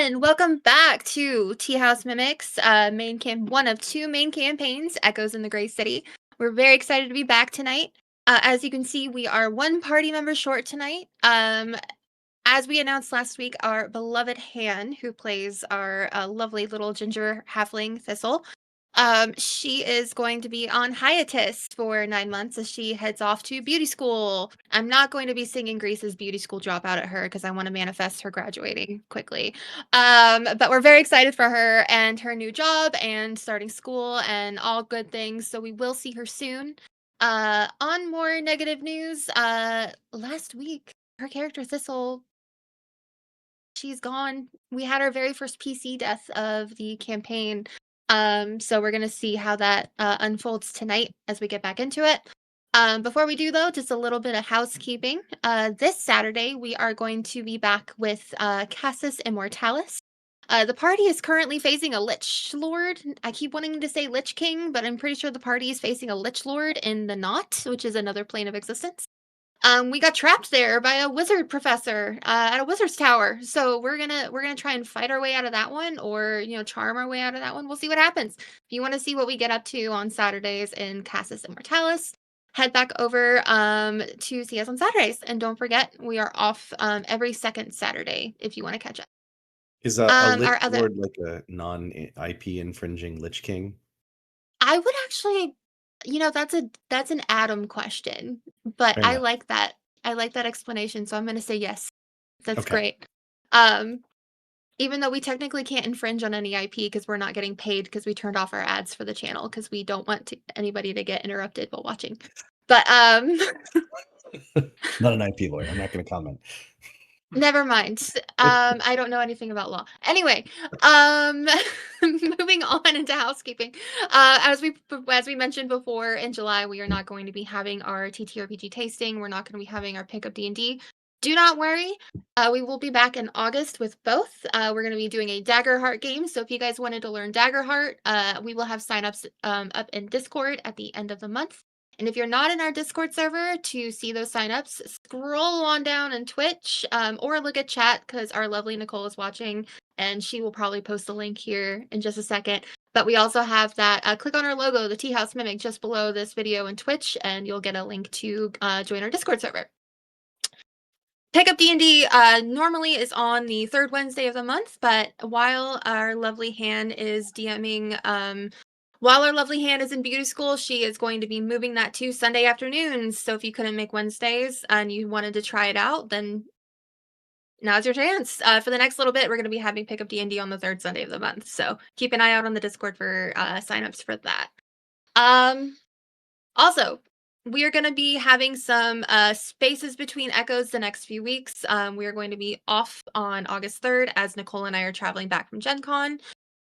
everyone! Welcome back to Tea House Mimics, one of two main campaigns, Echoes in the Grey City. We're very excited to be back tonight. As you can see, we are one party member short tonight. As we announced last week, our beloved Han, who plays our lovely little ginger halfling Thistle, she is going to be on hiatus for 9 months as she heads off to beauty school. I'm not going to be singing Grease's beauty school dropout at her because I want to manifest her graduating quickly. But we're very excited for her and her new job and starting school and all good things. So we will see her soon. On more negative news, last week, her character Thistle, she's gone. We had our very first PC death of the campaign. So we're going to see how that unfolds tonight as we get back into it. Before we do, though, just a little bit of housekeeping. This Saturday, we are going to be back with Cassis Immortalis. The party is currently facing a Lich Lord. I keep wanting to say Lich King, but I'm pretty sure the party is facing a Lich Lord in the Knot, which is another plane of existence. We got trapped there by a wizard professor at a wizard's tower. So we're gonna try and fight our way out of that one, or charm our way out of that one. We'll see what happens. If you want to see what we get up to on Saturdays in Cassis Immortalis, head back over to see us on Saturdays. And don't forget, we are off every second Saturday if you want to catch up. Is a Lich Lord like a non-IP infringing Lich King? I would actually, that's an Adam question, but Fair I enough. like that. I like that explanation, so I'm going to say yes. That's Okay. great. Even though we technically can't infringe on any IP because we're not getting paid because we turned off our ads for the channel because we don't want anybody to get interrupted while watching. But Not an IP lawyer. I'm not going to comment. never mind. I don't know anything about law. Anyway, moving on into housekeeping. As we mentioned before, in July we are not going to be having our TTRPG tasting. We're not going to be having our pickup D&D. Do not worry. We will be back in August with both. We're going to be doing a Daggerheart game. So if you guys wanted to learn Daggerheart, we will have signups up in Discord at the end of the month. And if you're not in our Discord server to see those signups, scroll on down in Twitch or look at chat because our lovely Nicole is watching and she will probably post the link here in just a second. But we also have that, click on our logo, the Tea House Mimic, just below this video in Twitch, and you'll get a link to join our Discord server. Pickup D&D normally is on the third Wednesday of the month, but while our lovely Han is DMing, while our lovely Han is in beauty school, she is going to be moving that to Sunday afternoons. So if you couldn't make Wednesdays and you wanted to try it out, then now's your chance. For the next little bit, we're going to be having Pickup D&D on the third Sunday of the month. So keep an eye out on the Discord for signups for that. Also, we are going to be having some spaces between echoes the next few weeks. We are going to be off on August 3rd as Nicole and I are traveling back from Gen Con.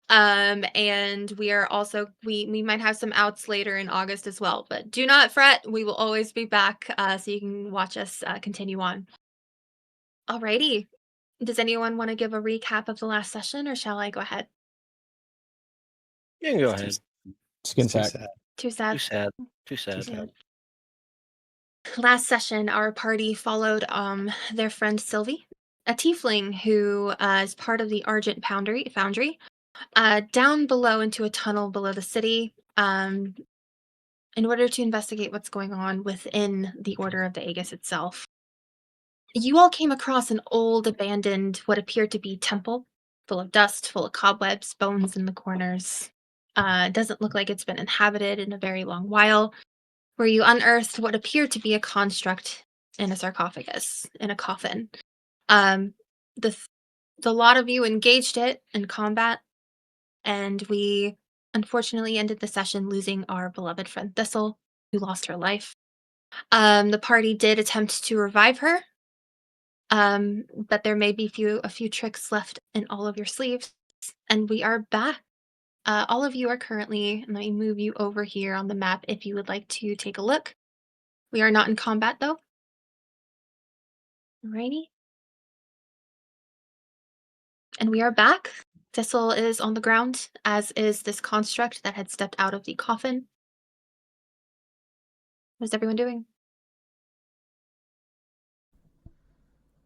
And we are also, we might have some outs later in August as well, but do not fret. We will always be back so you can watch us continue on. Alrighty. Does anyone want to give a recap of the last session or shall I go ahead? You can go ahead. Skin sack. Too sad. Too sad. Too sad. Yeah. Last session, our party followed their friend Sylvie, a tiefling who is part of the Argent Foundry, down below into a tunnel below the city in order to investigate what's going on within the Order of the Aegis itself. You all came across an old, abandoned, what appeared to be temple, full of dust, full of cobwebs, bones in the corners. It doesn't look like it's been inhabited in a very long while, where you unearthed what appeared to be a construct in a sarcophagus, in a coffin. The lot of you engaged it in combat, and we unfortunately ended the session losing our beloved friend Thistle, who lost her life. The party did attempt to revive her, but there may be a few tricks left in all of your sleeves, and we are back. All of you are currently, let me move you over here on the map if you would like to take a look. We are not in combat though. Alrighty. And we are back. Thistle is on the ground, as is this construct that had stepped out of the coffin. What is everyone doing?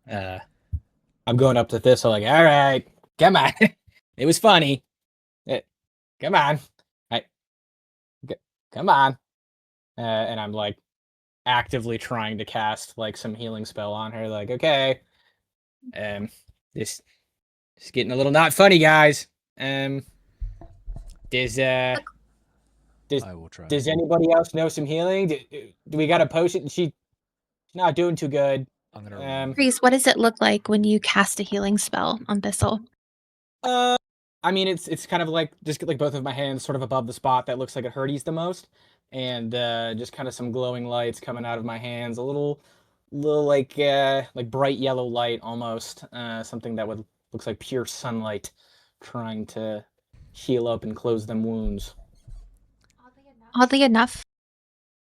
I'm going up to Thistle like, all right, Come on. It was funny. Come on. Come on. And I'm like actively trying to cast like some healing spell on her. Like, okay, this is getting a little not funny, guys. Does I will try. Does anybody else know some healing? Do we got a potion? She's not doing too good. I'm gonna. Kreez, what does it look like when you cast a healing spell on Thistle? I mean, it's kind of like just like both of my hands sort of above the spot that looks like it hurties the most, and just kind of some glowing lights coming out of my hands, a little like bright yellow light almost, something that would looks like pure sunlight, trying to heal up and close them wounds. Oddly enough,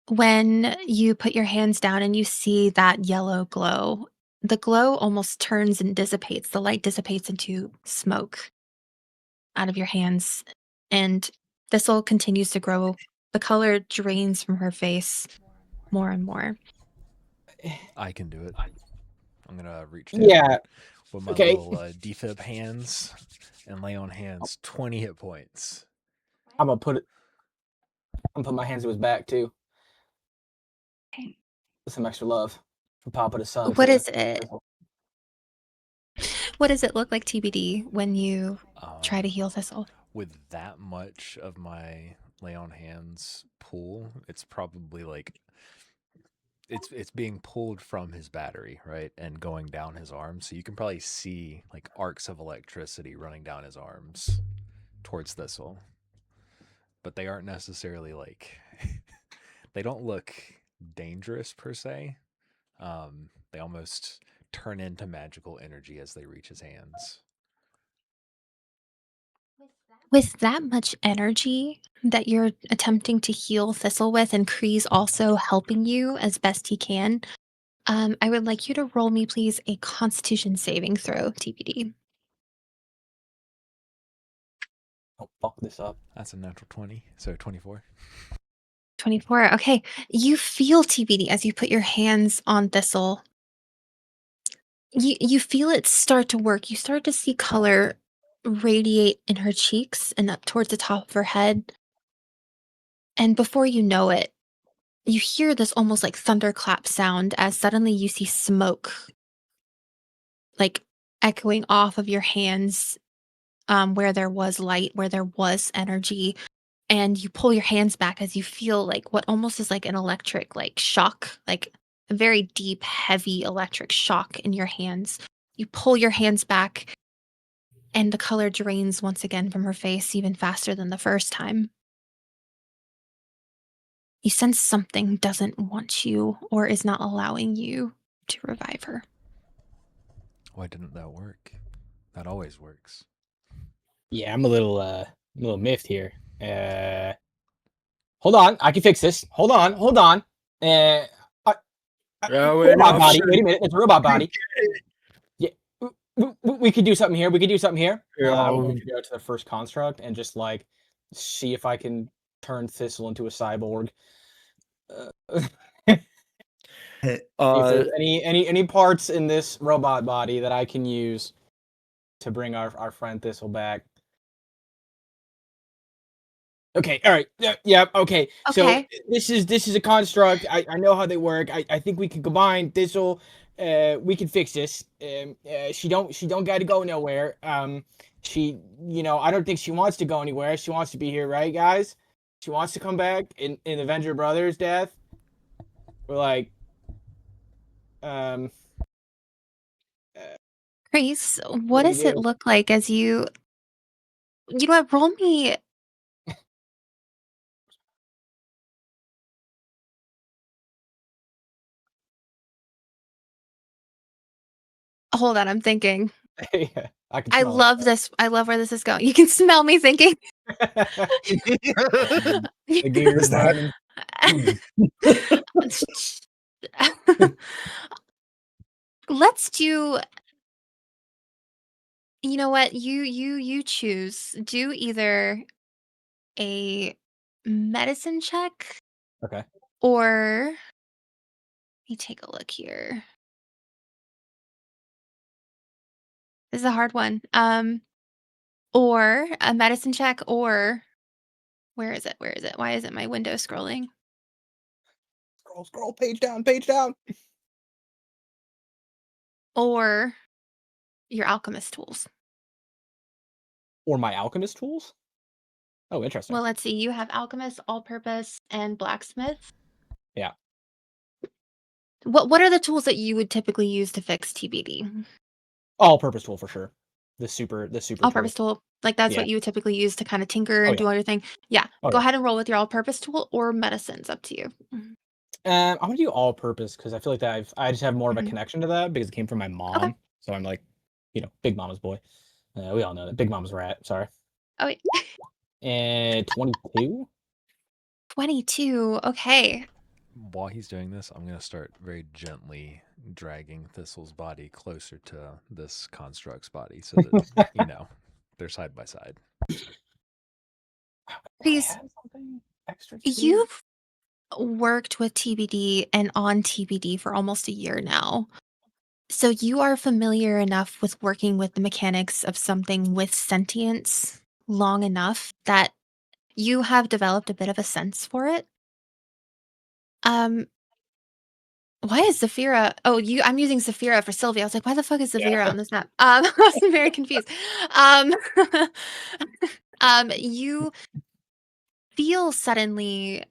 when you put your hands down and you see that yellow glow, the glow almost turns and dissipates. The light dissipates into smoke out of your hands, and Thistle continues to grow. The color drains from her face more and more. I can do it. I'm gonna reach down with my little defib hands and lay on hands 20 hit points. I'm gonna put my hands to his back too. Okay. With some extra love from Papa to son. What is it? What does it look like, TBD, when you try to heal Thistle? With that much of my lay on hands pool, it's probably like it's being pulled from his battery, right, and going down his arms. So you can probably see like arcs of electricity running down his arms towards Thistle. But they aren't necessarily like they don't look dangerous per se. They almost turn into magical energy as they reach his hands. With that much energy that you're attempting to heal Thistle with, and Kreez also helping you as best he can, I would like you to roll me, please, a Constitution saving throw, TBD. Don't fuck this up. That's a natural 20, so 24. 24. Okay. You feel, TBD, as you put your hands on Thistle. You feel it start to work. You start to see color radiate in her cheeks and up towards the top of her head. And before you know it, you hear this almost like thunderclap sound as suddenly you see smoke like echoing off of your hands, where there was light, where there was energy. And you pull your hands back as you feel like what almost is like an electric like shock, like a very deep, heavy electric shock in your hands. You pull your hands back and the color drains once again from her face even faster than the first time. You sense something doesn't want you or is not allowing you to revive her. Why didn't that work? That always works. Yeah, I'm a little miffed here. Hold on, I can fix this. Hold on. Robot body. Wait a minute, it's a robot body. Yeah, we could do something here. We could do something here. I'm going to go to the first construct and just like see if I can turn Thistle into a cyborg. If there's any parts in this robot body that I can use to bring our friend Thistle back. Okay, all right. Yeah, okay. So this is a construct. I know how they work. I think we can combine Thistle. We can fix this. She don't got to go nowhere. She, I don't think she wants to go anywhere. She wants to be here, right, guys? She wants to come back in Avenger Brothers' death. We're like, Kreez, what does it look like as you know what, roll me. Hold on, I'm thinking. Yeah, I love this. I love where this is going. You can smell me thinking. Let's do. You know what? You choose. Do either a medicine check. Okay. Or let me take a look here. This is a hard one. or a medicine check, or where is it? Where is it? Why isn't my window scrolling? Scroll, page down, page down. Or your alchemist tools. Or my alchemist tools? Oh, interesting. Well, let's see. You have alchemist, all-purpose, and blacksmith. Yeah. What are the tools that you would typically use to fix TBD? All-purpose tool for sure. The super All-purpose tool. Like that's Yeah. what you would typically use to kind of tinker and do all your thing. Yeah. Go ahead and roll with your all-purpose tool or medicines. Up to you. I'm gonna do all-purpose because I feel like that I just have more of a connection to that because it came from my mom. Okay. So I'm like, big mama's boy. We all know that. Big mama's rat. Sorry. Oh wait. And 22. 22. Okay. While he's doing this, I'm going to start very gently dragging Thistle's body closer to this construct's body so that, they're side by side. Please, you've worked with TBD and on TBD for almost a year now. So you are familiar enough with working with the mechanics of something with sentience long enough that you have developed a bit of a sense for it. Why is Zafira? Oh, I'm using Zafira for Sylvia. I was like, why the fuck is Zafira on this map? I was very confused. You feel suddenly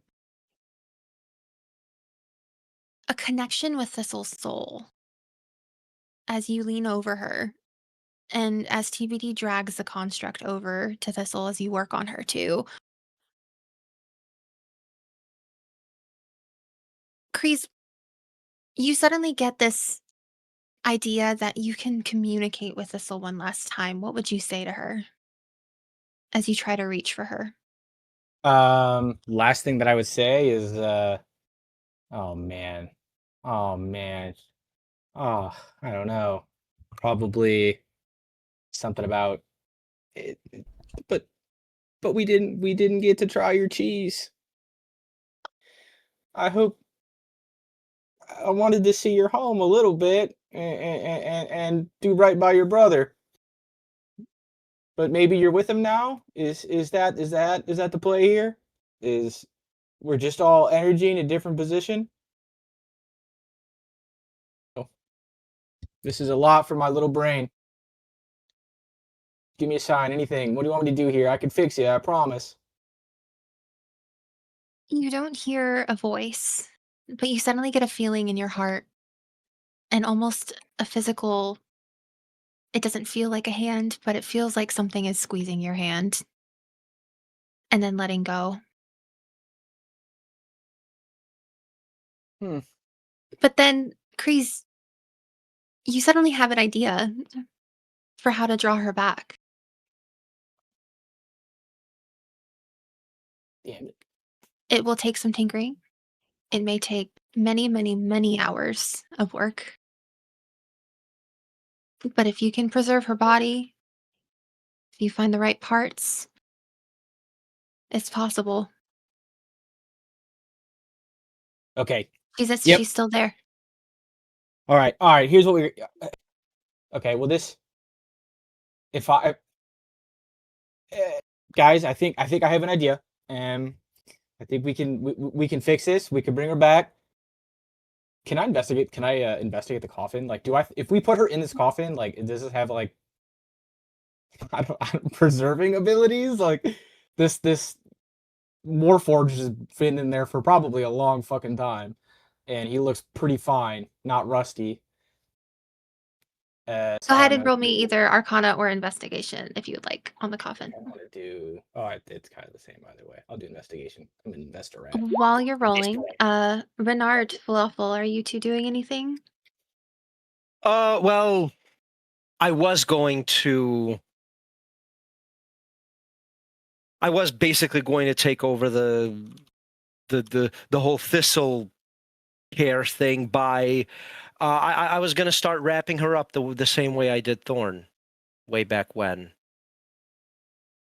a connection with Thistle's soul as you lean over her, and as TBD drags the construct over to Thistle as you work on her too. Kreez, you suddenly get this idea that you can communicate with Thistle one last time. What would you say to her as you try to reach for her? Last thing that I would say is, oh man, I don't know, probably something about it, but we didn't get to try your cheese. I wanted to see your home a little bit and do right by your brother. But maybe you're with him now? Is that the play here? Is we're just all energy in a different position? Oh, this is a lot for my little brain. Give me a sign, anything. What do you want me to do here? I can fix it, I promise. You don't hear a voice, but you suddenly get a feeling in your heart and almost a physical. It doesn't feel like a hand, but it feels like something is squeezing your hand and then letting go. But then, Kreez, you suddenly have an idea for how to draw her back. Damn it. It will take some tinkering. It may take many, many, many hours of work. But if you can preserve her body, if you find the right parts, it's possible. Okay. She's still there. All right. Here's what we. Okay. Well, if I, guys, I think I have an idea. I think we can fix this. We can bring her back. Can I investigate? Can I investigate the coffin? Like, if we put her in this coffin, like, does this have like, I don't preserving abilities? Like, this Warforged has been in there for probably a long fucking time, and he looks pretty fine, not rusty. Go ahead and roll me either Arcana or Investigation if you would like on the coffin. I want to do. It's kind of the same either way. I'll do Investigation. I'm an investor, right? While you're rolling, Renard, Falafel, are you two doing anything? Well, I was basically going to take over the whole Thistle care thing by I was going to start wrapping her up the same way I did Thorn way back when.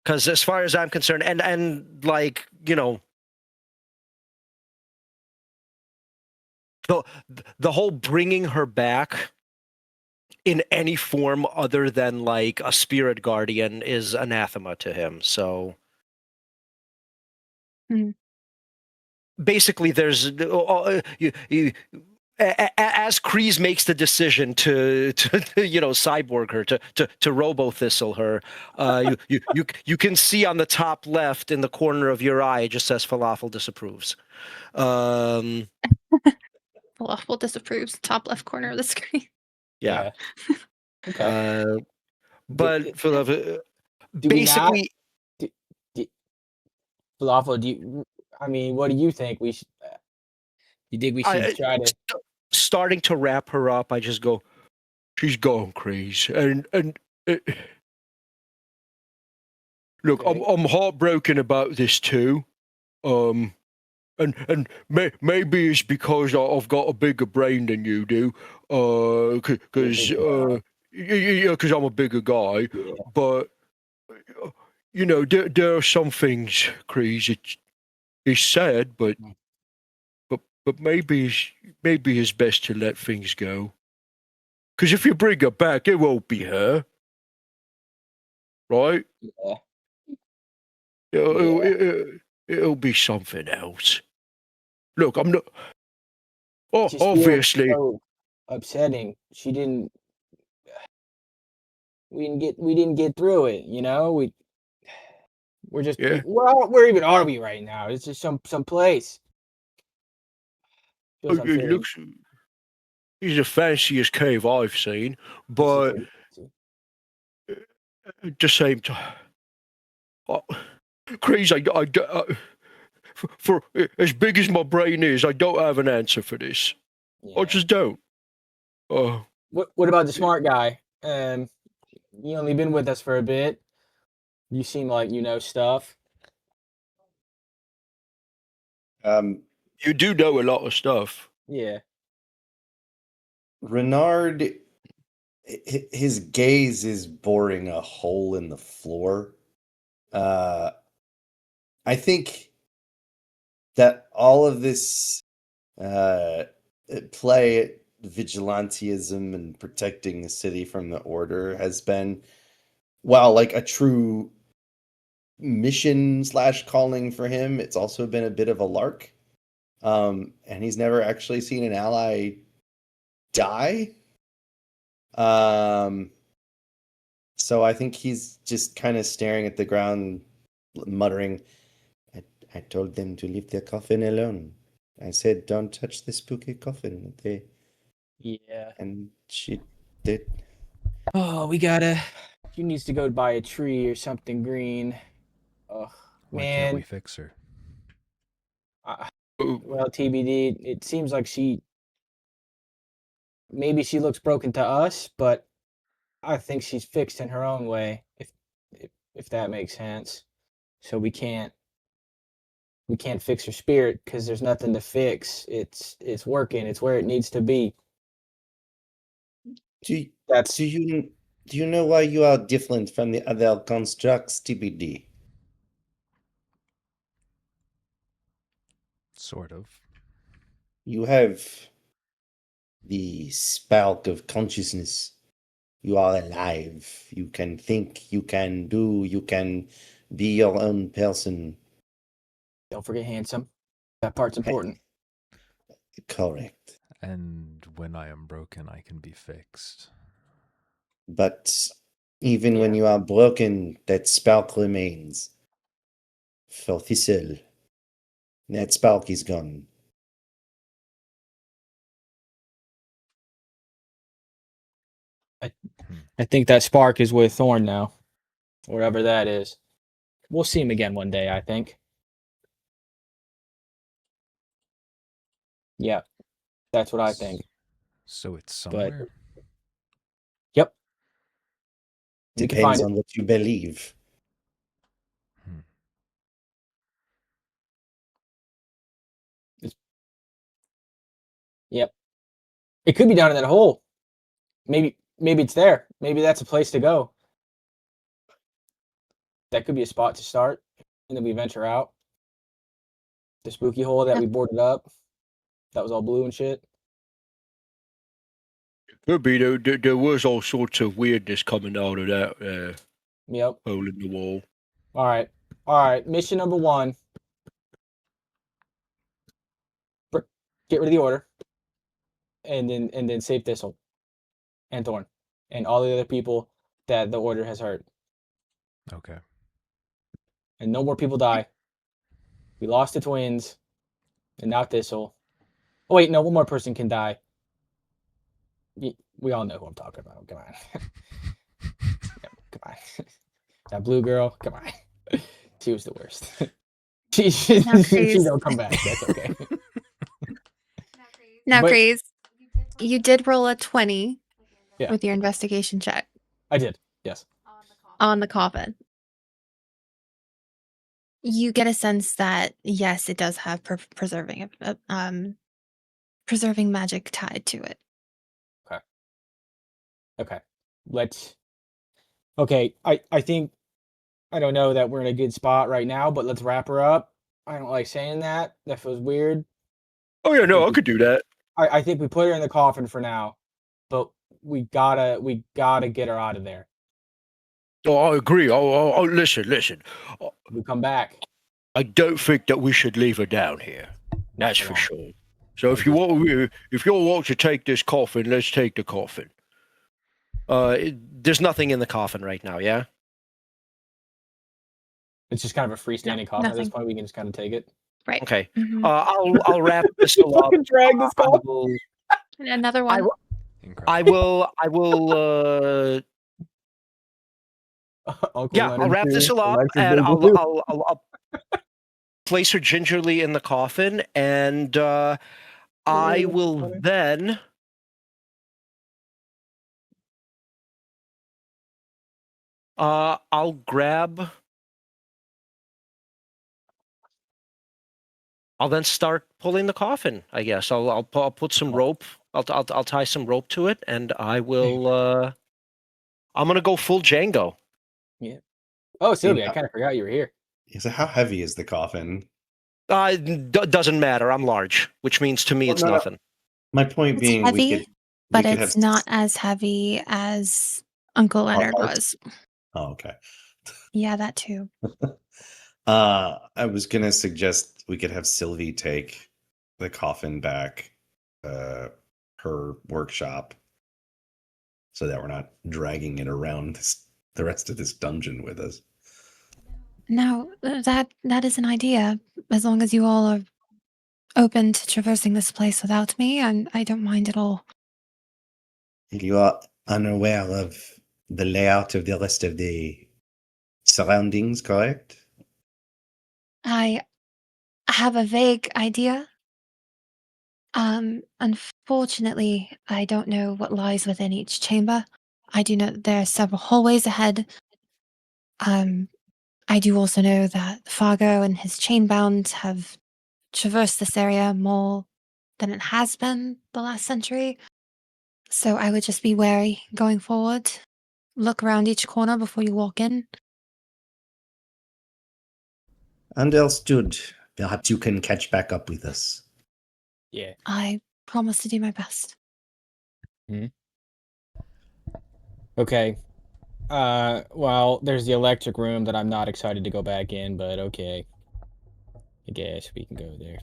Because as far as I'm concerned, and like, the whole bringing her back in any form other than like a spirit guardian is anathema to him. So basically, there's as Kreez makes the decision to cyborg her, to robo-thistle her, you can see on the top left in the corner of your eye, it just says Falafel disapproves. Falafel disapproves, top left corner of the screen. Yeah. Okay. But do basically, Falafel, what do you think we should? You think we should try to? Starting to wrap her up, I just go, she's gone, Kreez, and look, Okay. I'm heartbroken about this too, and maybe it's because I've got a bigger brain than you do, because I'm a bigger guy, Yeah. but there are some things, Kreez. It's sad, but maybe it's best to let things go. Because if you bring her back, it won't be her, right? Yeah. It'll be something else. Look, I'm not. Oh, Just obviously, so upsetting. She didn't. We didn't get through it. We're just. yeah. Where even are we right now? It's just some place. Feels It unfitting. looks. It's the fanciest cave I've seen, but at the same time, Kreez, for as big as my brain is, I don't have an answer for this. Yeah. I just don't. What about the smart guy? You only been with us for a bit. You seem like you know stuff. You do know a lot of stuff. Yeah. Renard, his gaze is boring a hole in the floor. I think that all of this play vigilantism and protecting the city from the order has been, like a true mission / calling for him, it's also been a bit of a lark. And he's never actually seen an ally die. So I think he's just kind of staring at the ground, muttering, I told them to leave the coffin alone. I said, don't touch the spooky coffin. Yeah. And she did. Oh, you needs to go buy a tree or something green. Oh, Why man. can't we fix her? Well, TBD, it seems like maybe she looks broken to us, but I think she's fixed in her own way, if that makes sense. So we can't fix her spirit because there's nothing to fix. It's working. It's where it needs to be. Do you know why you are different from the other constructs, TBD? Sort of. You have the spark of consciousness. You are alive. You can think, you can do, you can be your own person. Don't forget handsome. That part's important. Correct. And when I am broken, I can be fixed. But even when you are broken, that spark remains. For Thistle, that spark is gone. I think that spark is with Thorn now, wherever that is. We'll see him again one day, I think. Yeah, that's what I think. So it's somewhere? Yep. Depends on what you believe. Yep. It could be down in that hole. Maybe it's there. Maybe that's a place to go. That could be a spot to start, and then we venture out. The spooky hole that we boarded up. That was all blue and shit. Could be. There was all sorts of weirdness coming out of that Yep. hole in the wall. All right. Mission number 1. Get rid of the order, and then save Thistle, and Thorn, and all the other people that the order has hurt. Okay. And no more people die. We lost the twins, and now Thistle. Oh wait, no, one more person can die. We all know who I'm talking about. Come on. Come on. That blue girl, come on. She was the worst. she don't come back. That's okay. Now, But- Kreez, you did roll a 20 Yeah. with your investigation check I did. Yes. on the coffin. You get a sense that, yes, it does have preserving magic tied to it. Okay. Okay. I think, I don't know that we're in a good spot right now, but let's wrap her up. I don't like saying that. That feels weird. Oh yeah, no, I could do that. I think we put her in the coffin for now, but we gotta get her out of there. Oh, I agree. Oh, listen. We come back. I don't think that we should leave her down here. That's for sure. So if you want to take this coffin, let's take the coffin. There's nothing in the coffin right now, yeah? It's just kind of a freestanding coffin at this nothing. point. We can just kind of take it. Right. Okay. Mhm. I'll wrap this all up. Fucking drag this I coffin. will. Another one. Incredible. I will. Uncle Yeah, Leonard I'll wrap too. this all up, Alexis and Baby too. I'll place her gingerly in the coffin, and I will then. I'll grab. I'll then start pulling the coffin. I guess I'll put some rope. I'll tie some rope to it, and I will. I'm gonna go full Django. Oh, Sylvia, I kind of forgot you were here. So how heavy is the coffin? Doesn't matter. I'm large, which means to me Well, it's no. nothing. My point It's being, heavy, but could it's have not as heavy as Uncle Leonard hearts. was. Oh, okay. Yeah, that too. I was gonna suggest we could have Sylvie take the coffin back, her workshop, so that we're not dragging it around the rest of this dungeon with us. No, that is an idea. As long as you all are open to traversing this place without me, I don't mind at all. You are unaware of the layout of the rest of the surroundings, correct? I have a vague idea. Unfortunately, I don't know what lies within each chamber. I do know that there are several hallways ahead. I do also know that Fargo and his chainbound have traversed this area more than it has been the last century. So I would just be wary going forward. Look around each corner before you walk in. Understood. Perhaps you can catch back up with us. Yeah. I promise to do my best. Okay. Well, there's the electric room that I'm not excited to go back in, but okay. I guess we can go there.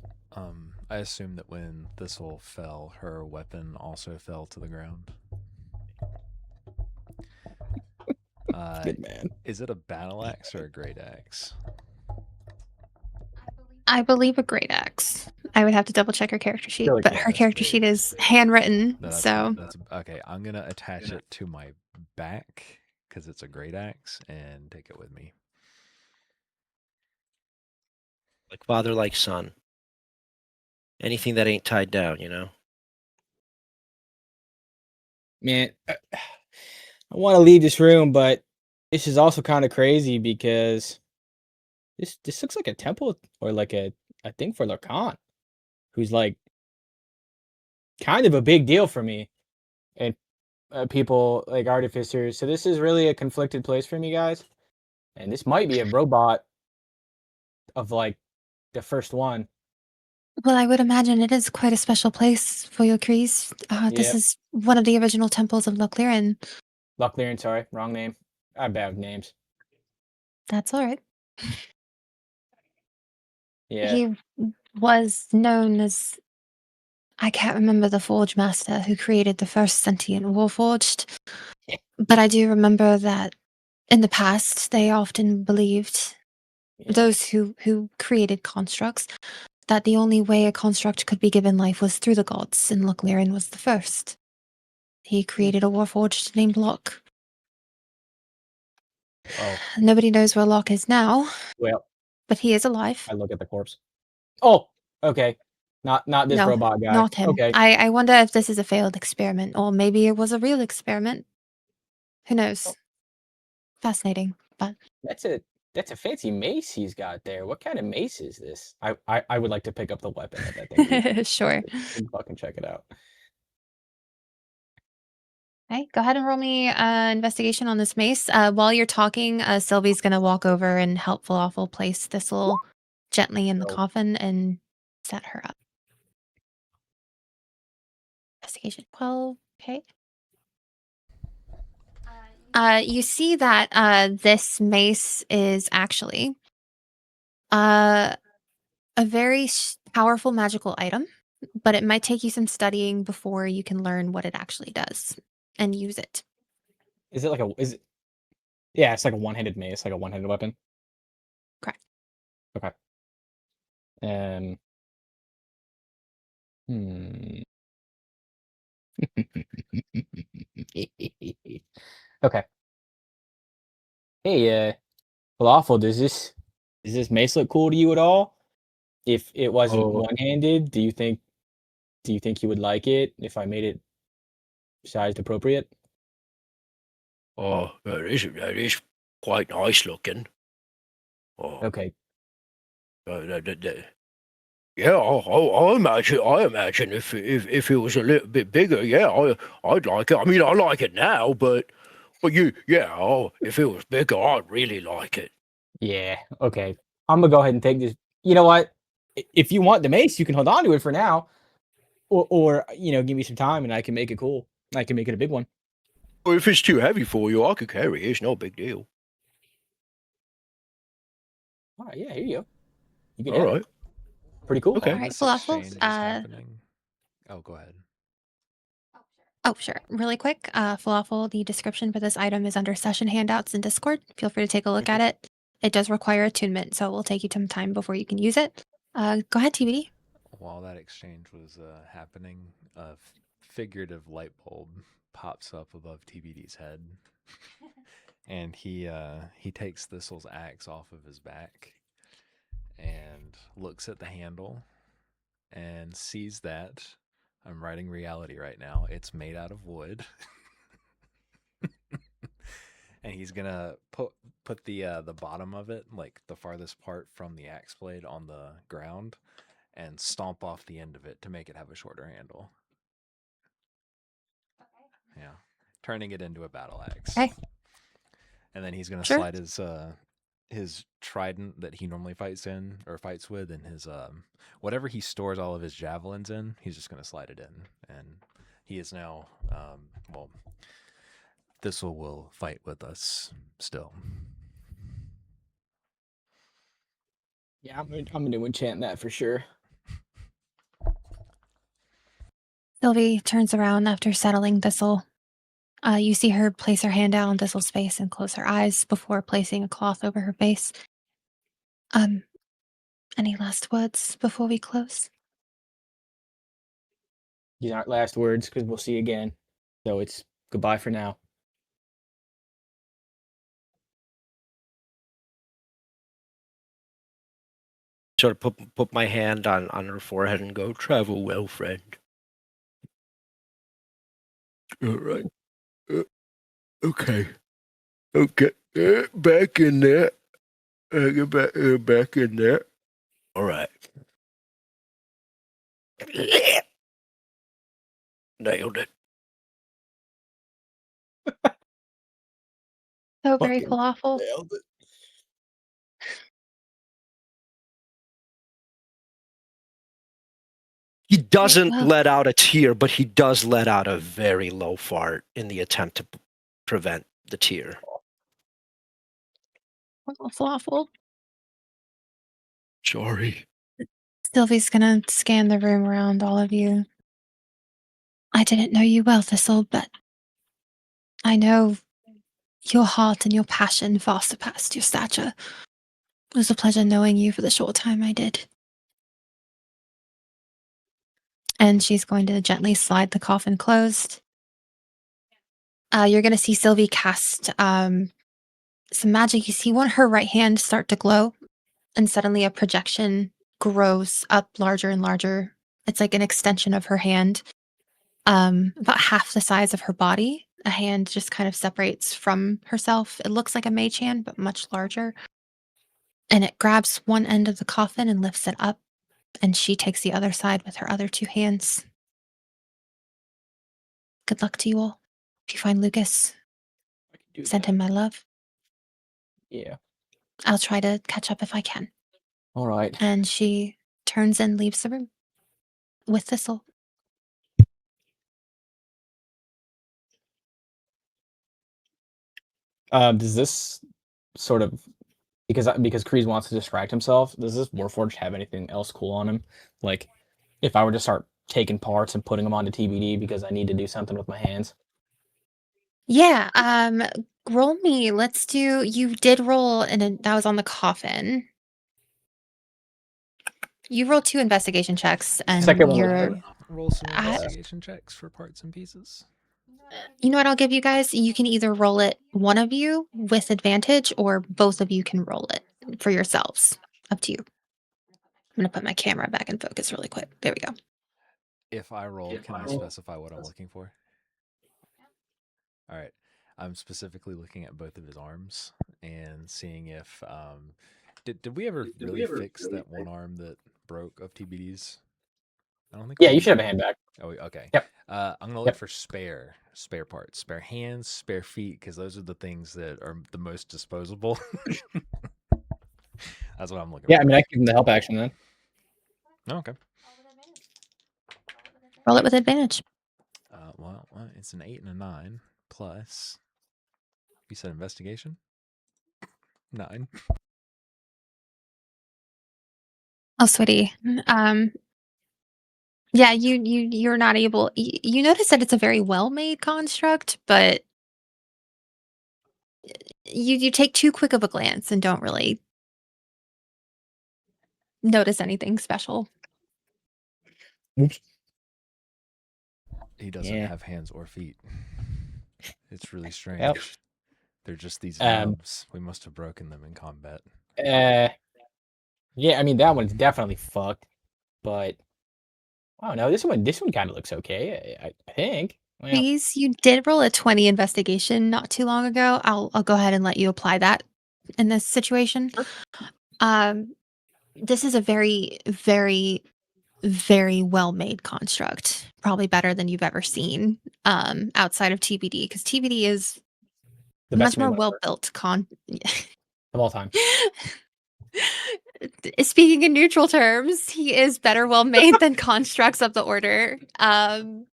I assume that when Thistle fell, her weapon also fell to the ground. Good man. Is it a battle axe or a great axe? I believe a great axe. I would have to double check her character sheet, Feel like, but yeah, her that's character great. sheet is handwritten, That's okay. I'm gonna attach it to my back because it's a great axe and take it with me. Like father, like son. Anything that ain't tied down, you know. Man, I want to leave this room, but this is also kind of crazy because this looks like a temple or like a thing for Lacan, who's like kind of a big deal for me, and people like artificers. So this is really a conflicted place for me, guys, and this might be a robot of like the first one. Well, I would imagine it is quite a special place for your Kreez. This Yep. is one of the original temples of Lochlearan. Lochlearan, sorry, wrong name. I'm bad with names. That's all right. Yeah. He was known as, I can't remember the Forge Master who created the first sentient Warforged, but I do remember that in the past they often believed, Yeah. those who created constructs, that the only way a construct could be given life was through the gods, and Lochlearan was the first. He created a Warforged named Locke. Oh, Nobody knows where Locke is now, well, but he is alive. I look at the corpse. Oh, okay. Not this No, robot guy. not him. Okay. I wonder if this is a failed experiment, or maybe it was a real experiment. Who knows? Oh. Fascinating, but That's a fancy mace he's got there. What kind of mace is this? I would like to pick up the weapon that thing uses sure. and fucking check it out. Okay, go ahead and roll me investigation on this mace. While you're talking, Sylvie's gonna walk over and help Falafel place Thistle gently in the Oh. coffin and set her up. Investigation 12. Okay. You see that this mace is actually a very powerful magical item, but it might take you some studying before you can learn what it actually does and use it. Is it like is it? Yeah, it's like a one-handed mace, like a one-handed weapon. Correct. Okay. Hmm. Okay. Hey, Falafel, does this mace look cool to you at all? If it wasn't Oh, one-handed, do you think you would like it if I made it sized appropriate? that is quite nice looking. Oh, Okay. yeah, I imagine if it was a little bit bigger, yeah, I'd like it. I mean, I like it now, but if it was bigger, I'd really like it. Yeah. Okay. I'm gonna go ahead and take this. You know what? If you want the mace, you can hold on to it for now, or give me some time and I can make it cool. I can make it a big one. Or if it's too heavy for you, I could carry it. It's no big deal. All right. Yeah. Here you go. You can All have it. right. Pretty cool. Okay. All right, This Falafel. exchange is happening. Oh, go ahead. Oh, sure. Really quick, Falafel, the description for this item is under session handouts in Discord. Feel free to take a look at it. It does require attunement, so it will take you some time before you can use it. Go ahead, TBD. While that exchange was happening, a figurative light bulb pops up above TBD's head, and he takes Thistle's axe off of his back and looks at the handle and sees that I'm writing reality right now. It's made out of wood. And he's gonna put the bottom of it, like the farthest part from the axe blade, on the ground and stomp off the end of it to make it have a shorter handle. Yeah, turning it into a battle axe. Okay. And then he's gonna Sure. slide his trident that he normally fights with, and his whatever he stores all of his javelins in. He's just gonna slide it in, and he is now Thistle will fight with us still. Yeah, I'm gonna enchant that for sure. Sylvie turns around after settling Thistle. You see her place her hand down on Thistle's face and close her eyes before placing a cloth over her face. Any last words before we close? These aren't last words because we'll see again. So it's goodbye for now. Sort of put my hand on her forehead and go, "Travel well, friend." All right. Okay. Back in there. Get back in there. All right. Nailed it. So very Fucking Falafel. nailed it. doesn't well. let out a tear, but he does let out a very low fart in the attempt to prevent the tear. Falafel. Sorry. Sylvie's gonna scan the room around all of you. I didn't know you well, Thistle, but I know your heart and your passion far surpassed your stature. It was a pleasure knowing you for the short time I did. And she's going to gently slide the coffin closed. You're going to see Sylvie cast some magic. You see her right hand start to glow, and suddenly a projection grows up larger and larger. It's like an extension of her hand, about half the size of her body. A hand just kind of separates from herself. It looks like a mage hand, but much larger. And it grabs one end of the coffin and lifts it up, and she takes the other side with her other two hands. Good luck to you all. If you find Lucas, send him my love. Yeah. I'll try to catch up if I can. All right. And she turns and leaves the room with Thistle. Does this sort of because Kreez wants to distract himself? Does this Warforged have anything else cool on him? Like, if I were to start taking parts and putting them onto TBD because I need to do something with my hands. Yeah. Roll me. Let's do. You did roll, and that was on the coffin. You rolled 2 investigation checks, and Second one was you're. good. Roll some investigation checks for parts and pieces. You know what I'll give you guys? You can either roll it, one of you, with advantage, or both of you can roll it for yourselves. Up to you. I'm going to put my camera back in focus really quick. There we go. If I roll, can I specify what I'm looking for? All right. I'm specifically looking at both of his arms and seeing if did we ever really fix that one arm that broke of TBD's? I don't think. Yeah, you should have a hand back. Oh, okay. Yep. I'm gonna look for spare parts, spare hands, spare feet, because those are the things that are the most disposable. That's what I'm looking for. Yeah, I mean, I can give him the help action then. Oh, okay. Roll it with advantage. Well, it's an 8 and a 9 plus. You said investigation? 9. Oh, sweetie. Yeah, you're not able. You notice that it's a very well-made construct, but you take too quick of a glance and don't really notice anything special. Oops. He doesn't have hands or feet. It's really strange. Yep. They're just these nubs. We must have broken them in combat. Yeah, I mean that one's definitely fucked, but I don't know. This one kind of looks okay. I think. Well, Please, you did roll a 20 investigation not too long ago. I'll go ahead and let you apply that in this situation. This is a very, very, very well-made construct. Probably better than you've ever seen outside of TBD, because TBD is the much best more made well-built of all time. Speaking in neutral terms, he is better well-made than constructs of the order,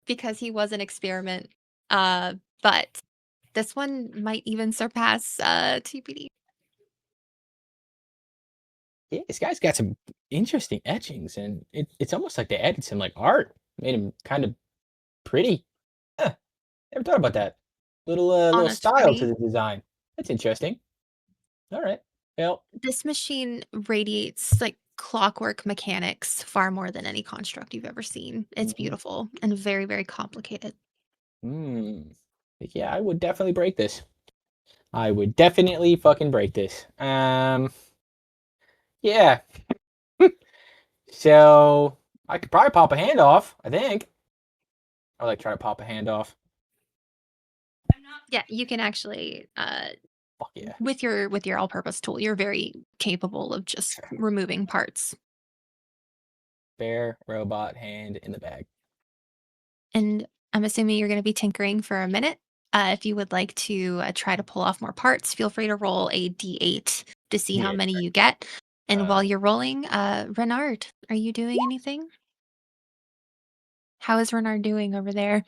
because he was an experiment. But this one might even surpass TBD. Yeah, this guy's got some interesting etchings, and it's almost like they added some like art, made him kind of pretty. Never thought about that. Little style to the design. That's interesting. All right. Well, this machine radiates like clockwork mechanics far more than any construct you've ever seen. It's beautiful and very, very complicated. Yeah, I would definitely break this. I would definitely fucking break this. Yeah. So I could probably pop a hand off, I think. Or like try to pop a hand off. Yeah, you can actually Fuck yeah. with your all-purpose tool, you're very capable of just removing parts. Spare robot hand in the bag. And I'm assuming you're going to be tinkering for a minute. If you would like to try to pull off more parts, feel free to roll a d8 to see how many you get. And while you're rolling, Renard, are you doing anything? How is Renard doing over there?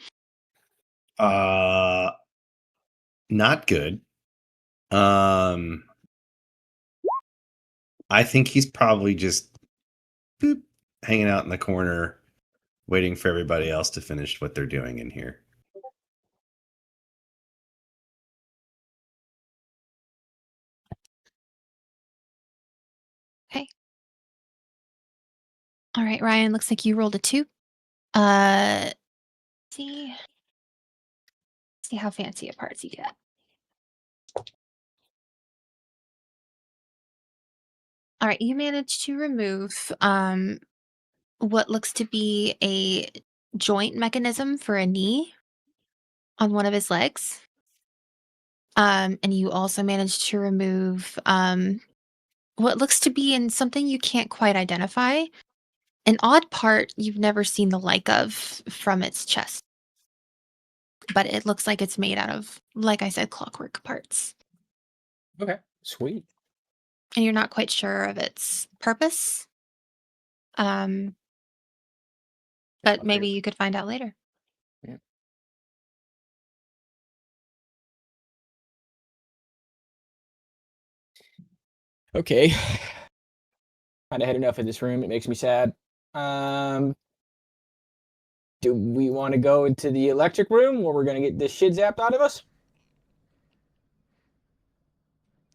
Not good. I think he's probably just hanging out in the corner, waiting for everybody else to finish what they're doing in here. Okay. All right, Ryan, looks like you rolled a 2. See how fancy of parts you get. All right, you managed to remove what looks to be a joint mechanism for a knee on one of his legs. And you also managed to remove what looks to be in something you can't quite identify, an odd part you've never seen the like of from its chest. But it looks like it's made out of, like I said, clockwork parts. Okay, sweet. And you're not quite sure of its purpose. But maybe you could find out later. Yeah. Okay. Kind of had enough of this room. It makes me sad. Do we want to go into the electric room where we're going to get this shit zapped out of us?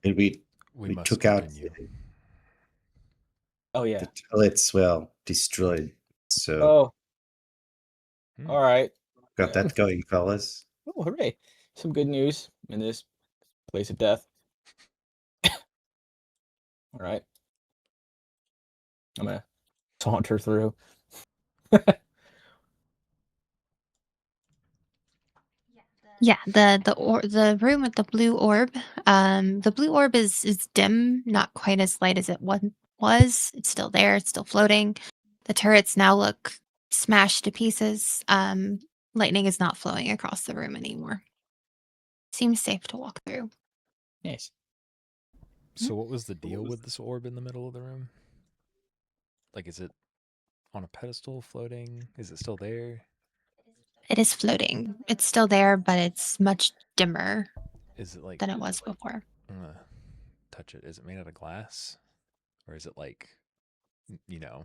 And we must took out continue. Oh, yeah. the toilets, destroyed. So, Oh. All right. got that going, fellas. Oh, hooray. Some good news in this place of death. All right. I'm going to saunter through. Yeah, the room with the blue orb. The blue orb is dim, not quite as light as it was. It's still there. It's still floating. The turrets now look smashed to pieces. Lightning is not flowing across the room anymore. Seems safe to walk through. Nice. So what was the deal with this orb in the middle of the room? Like, is it on a pedestal floating? Is it still there? It is floating. It's still there, but it's much dimmer Is it like than it was before. I'm gonna touch it. Is it made out of glass? Or is it like, a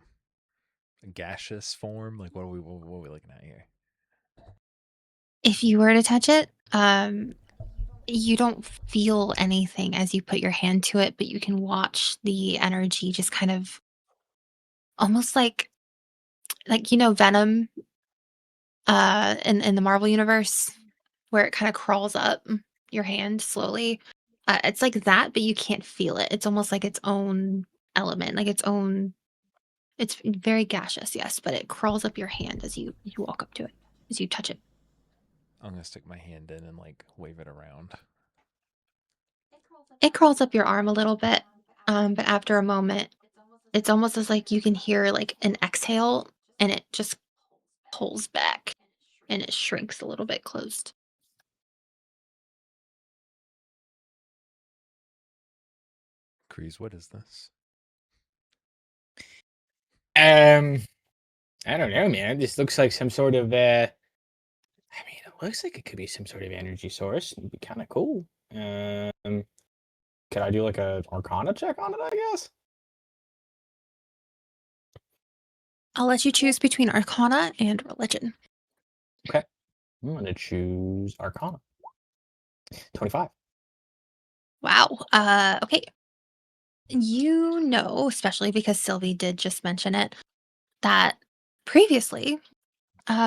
gaseous form? Like, what are we looking at here? If you were to touch it, you don't feel anything as you put your hand to it, but you can watch the energy just kind of almost like Venom in the Marvel universe where it kind of crawls up your hand slowly. It's like that, but you can't feel it. It's almost like its own element, like its own. It's very gaseous, yes, but it crawls up your hand as you walk up to it, as you touch it. I'm gonna stick my hand in and like wave it around. It crawls up your arm a little bit, but after a moment, it's almost as like you can hear like an exhale, and it just pulls back, and it shrinks a little bit closed. Kreez, what is this? I don't know, man. This looks like some sort of it looks like it could be some sort of energy source. It'd be kind of cool. Could I do like a Arcana check on it, I guess? I'll let you choose between Arcana and Religion. Okay. I'm going to choose Arcana. 25. Wow. Okay. You know, especially because Sylvie did just mention it, that previously,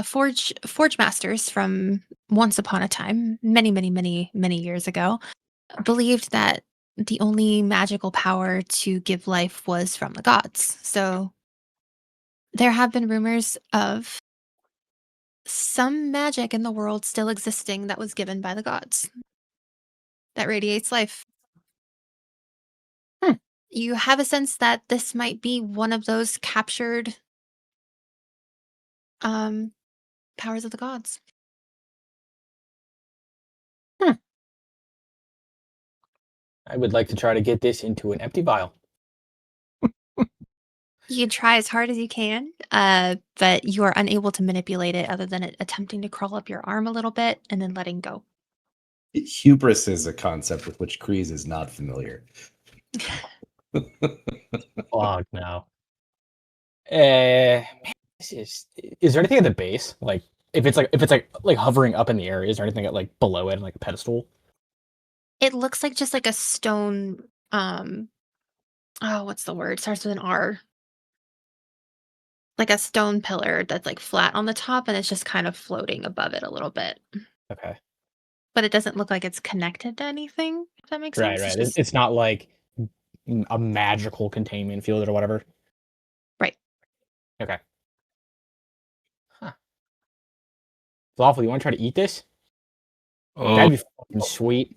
Forge Masters from once upon a time, many, many, many, many years ago, believed that the only magical power to give life was from the gods. So there have been rumors of some magic in the world still existing that was given by the gods that radiates life. You have a sense that this might be one of those captured powers of the gods. I would like to try to get this into an empty vial. You can try as hard as you can, but you are unable to manipulate it other than it attempting to crawl up your arm a little bit and then letting go. Hubris is a concept with which Kreez is not familiar. Oh no. Man, is there anything at the base? Like if it's like hovering up in the air, is there anything at like below it, like a pedestal? It looks like just like a stone, what's the word? Starts with an R. Like a stone pillar that's like flat on the top and it's just kind of floating above it a little bit. Okay. But it doesn't look like it's connected to anything, if that makes Right, sense. right. It's not like a magical containment field or whatever. Right. Okay. Huh. Falafel, you want to try to eat this? That'd be fucking sweet.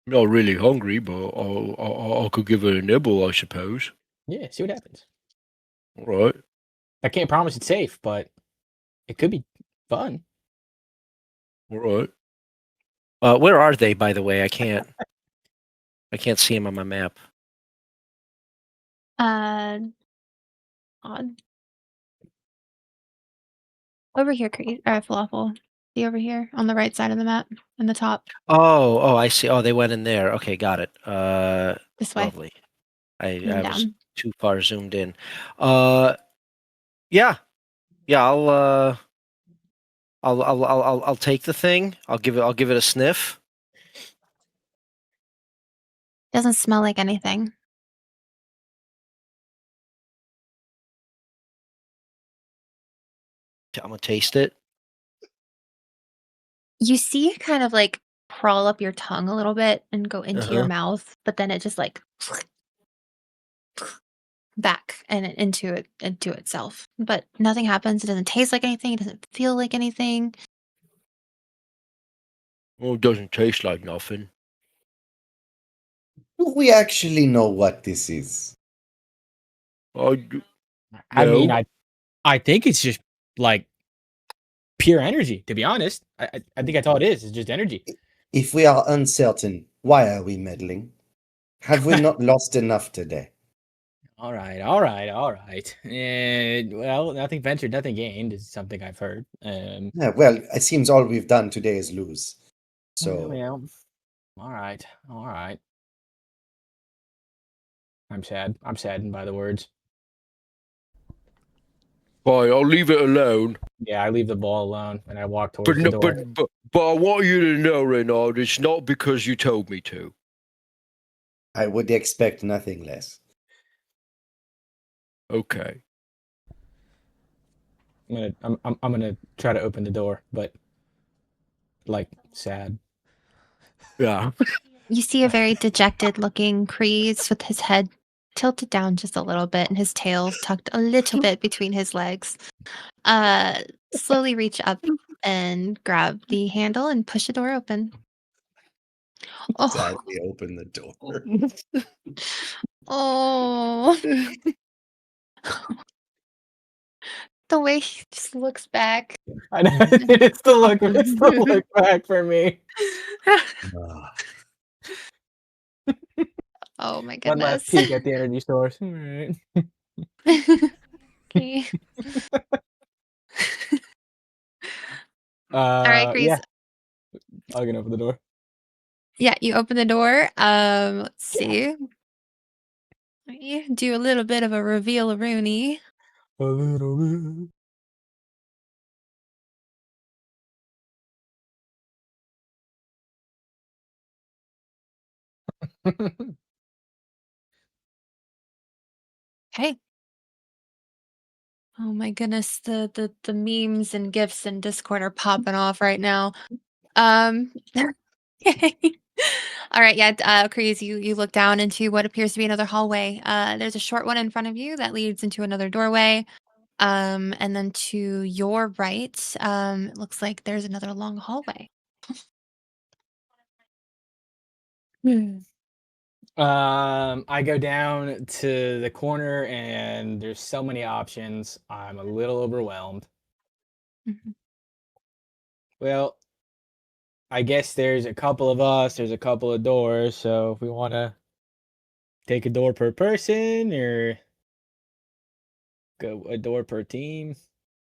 Not really hungry, but I could give it a nibble, I suppose. Yeah, see what happens. All right. I can't promise it's safe, but it could be fun. All right. Where are they, by the way? I can't see them on my map. Odd. Over here, Falafel. See over here on the right side of the map, in the top. Oh, I see. Oh, they went in there. Okay, got it. This way. Lovely. I Then was down. too far zoomed in. Yeah. I'll take the thing. I'll give it a sniff. Doesn't smell like anything. I'm gonna taste it. You see it kind of like crawl up your tongue a little bit and go into your mouth, but then it just like back and into itself. But nothing happens. It doesn't taste like anything. It doesn't feel like anything. Well, it doesn't taste like nothing. Do we actually know what this is? I do. I mean, No. I think it's just like pure energy, to be honest. I think that's all it is. It's just energy. If we are uncertain, why are we meddling? Have we not lost enough today? All right. Well, nothing ventured, nothing gained is something I've heard. Yeah, well, it seems all we've done today is lose. So, well, all right. I'm sad. I'm saddened by the words. Fine, I'll leave it alone. Yeah, I leave the ball alone and I walk towards the door. But I want you to know, Renard, it's not because you told me to. I would expect nothing less. Okay. I'm gonna try to open the door, but like sad. Yeah. You see a very dejected looking Kreez with his head tilted down just a little bit and his tail tucked a little bit between his legs. Slowly reach up and grab the handle and push the door open. Oh, Sadly, open the door. oh. The way he just looks back. I know it's the look back for me. Ah, Oh my One last goodness. peek at the energy source. All right. Okay. All right, Kreez. Yeah. I'm gonna open the door. Yeah, you open the door. Let's see. You do a little bit of a reveal, Rooney. A little bit. Hey. Oh my goodness, the memes and gifs and Discord are popping off right now. Okay. All right, yeah, Kreez, you look down into what appears to be another hallway. There's a short one in front of you that leads into another doorway. And then to your right, it looks like there's another long hallway. I go down to the corner and there's so many options. I'm a little overwhelmed. Mhm. Well, I guess there's a couple of us, there's a couple of doors, so if we want to take a door per person or Go a door per team.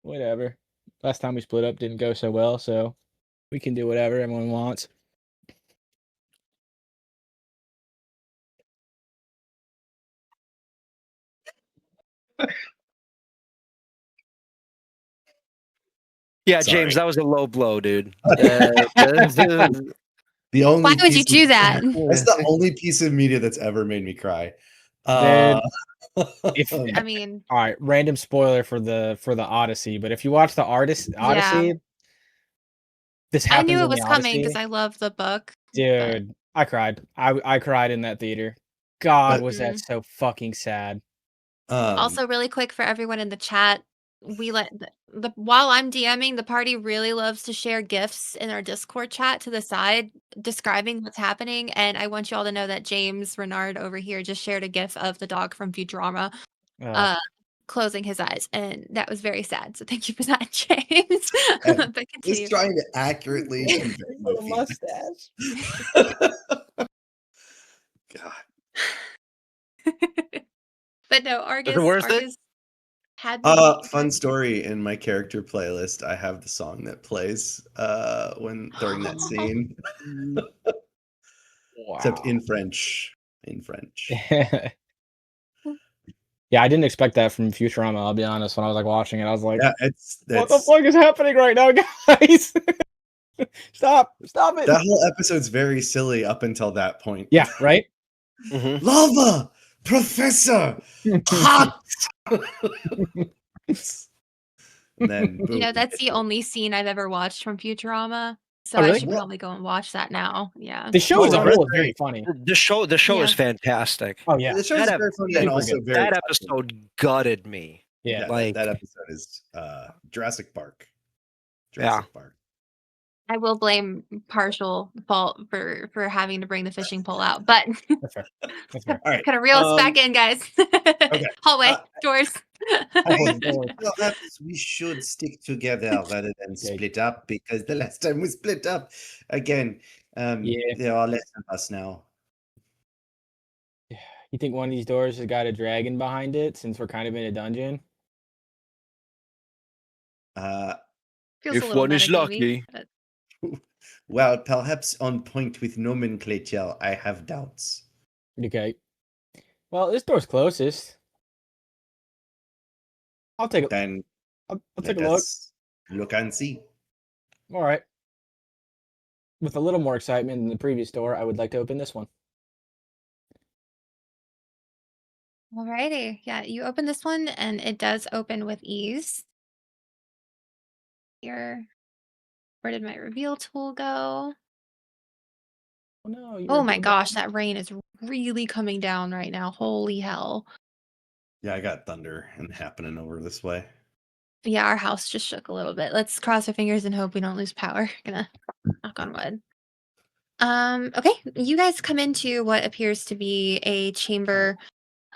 Whatever. Last time we split up didn't go so well, so we can do whatever everyone wants. Yeah, Sorry. James, that was a low blow, dude. The only Why would you piece do that? That's the only piece of media that's ever made me cry. Dude, I mean, all right, random spoiler for the Odyssey, but if you watch the Odyssey, this I happens knew it in was the coming because Odyssey. I love the book. Dude, I cried. I cried in that theater. God, But- was that so fucking sad. Also, really quick for everyone in the chat, we let the while I'm DMing, the party really loves to share gifs in our Discord chat to the side describing what's happening. And I want you all to know that James Renard over here just shared a gif of the dog from Futurama closing his eyes, and that was very sad. So thank you for that, James. But continue. Just trying to accurately convey my Little feelings. mustache. God. But no, Argus, worth it? Argus had me Fun story. In my character playlist, I have the song that plays during that scene. Except in French. In French. Yeah, I didn't expect that from Futurama, I'll be honest. When I was like watching it, I was like, Yeah, what the fuck is happening right now, guys? Stop it. That whole episode's very silly up until that point. Yeah, right? Lava! Professor! Hot! And then boom. You know, that's the only scene I've ever watched from Futurama. So Oh, I really? should probably go and watch that now. Yeah. The show as a Oh, whole is very funny. The show Yeah. is fantastic. Oh yeah. The show's That very funny ep- and also very That touching. episode gutted me. Yeah. Yeah, like- that episode is Jurassic Park. Yeah. Jurassic Park. I will blame partial fault for having to bring the fishing pole out, but That's fair. That's fair. All right. kind of reel us back in, guys. Hallway, doors. Perhaps we should stick together rather than split up, because the last time we split up, again, there are less of us now. You think one of these doors has got a dragon behind it since we're kind of in a dungeon? Feels If a little one is metagamey, lucky. but- Well, perhaps on point with nomenclature, I have doubts. Okay. Well, this door's closest. I'll take a Then I'll let take a look. us look and see. All right. With a little more excitement than the previous door, I would like to open this one. Alrighty. Yeah, you open this one and it does open with ease. Here. Where did my reveal tool go? Oh no! Oh my gosh, that rain is really coming down right now. Holy hell. Yeah, I got thunder and happening over this way. Yeah, our house just shook a little bit. Let's cross our fingers and hope we don't lose power. Gonna knock on wood. Okay, you guys come into what appears to be a chamber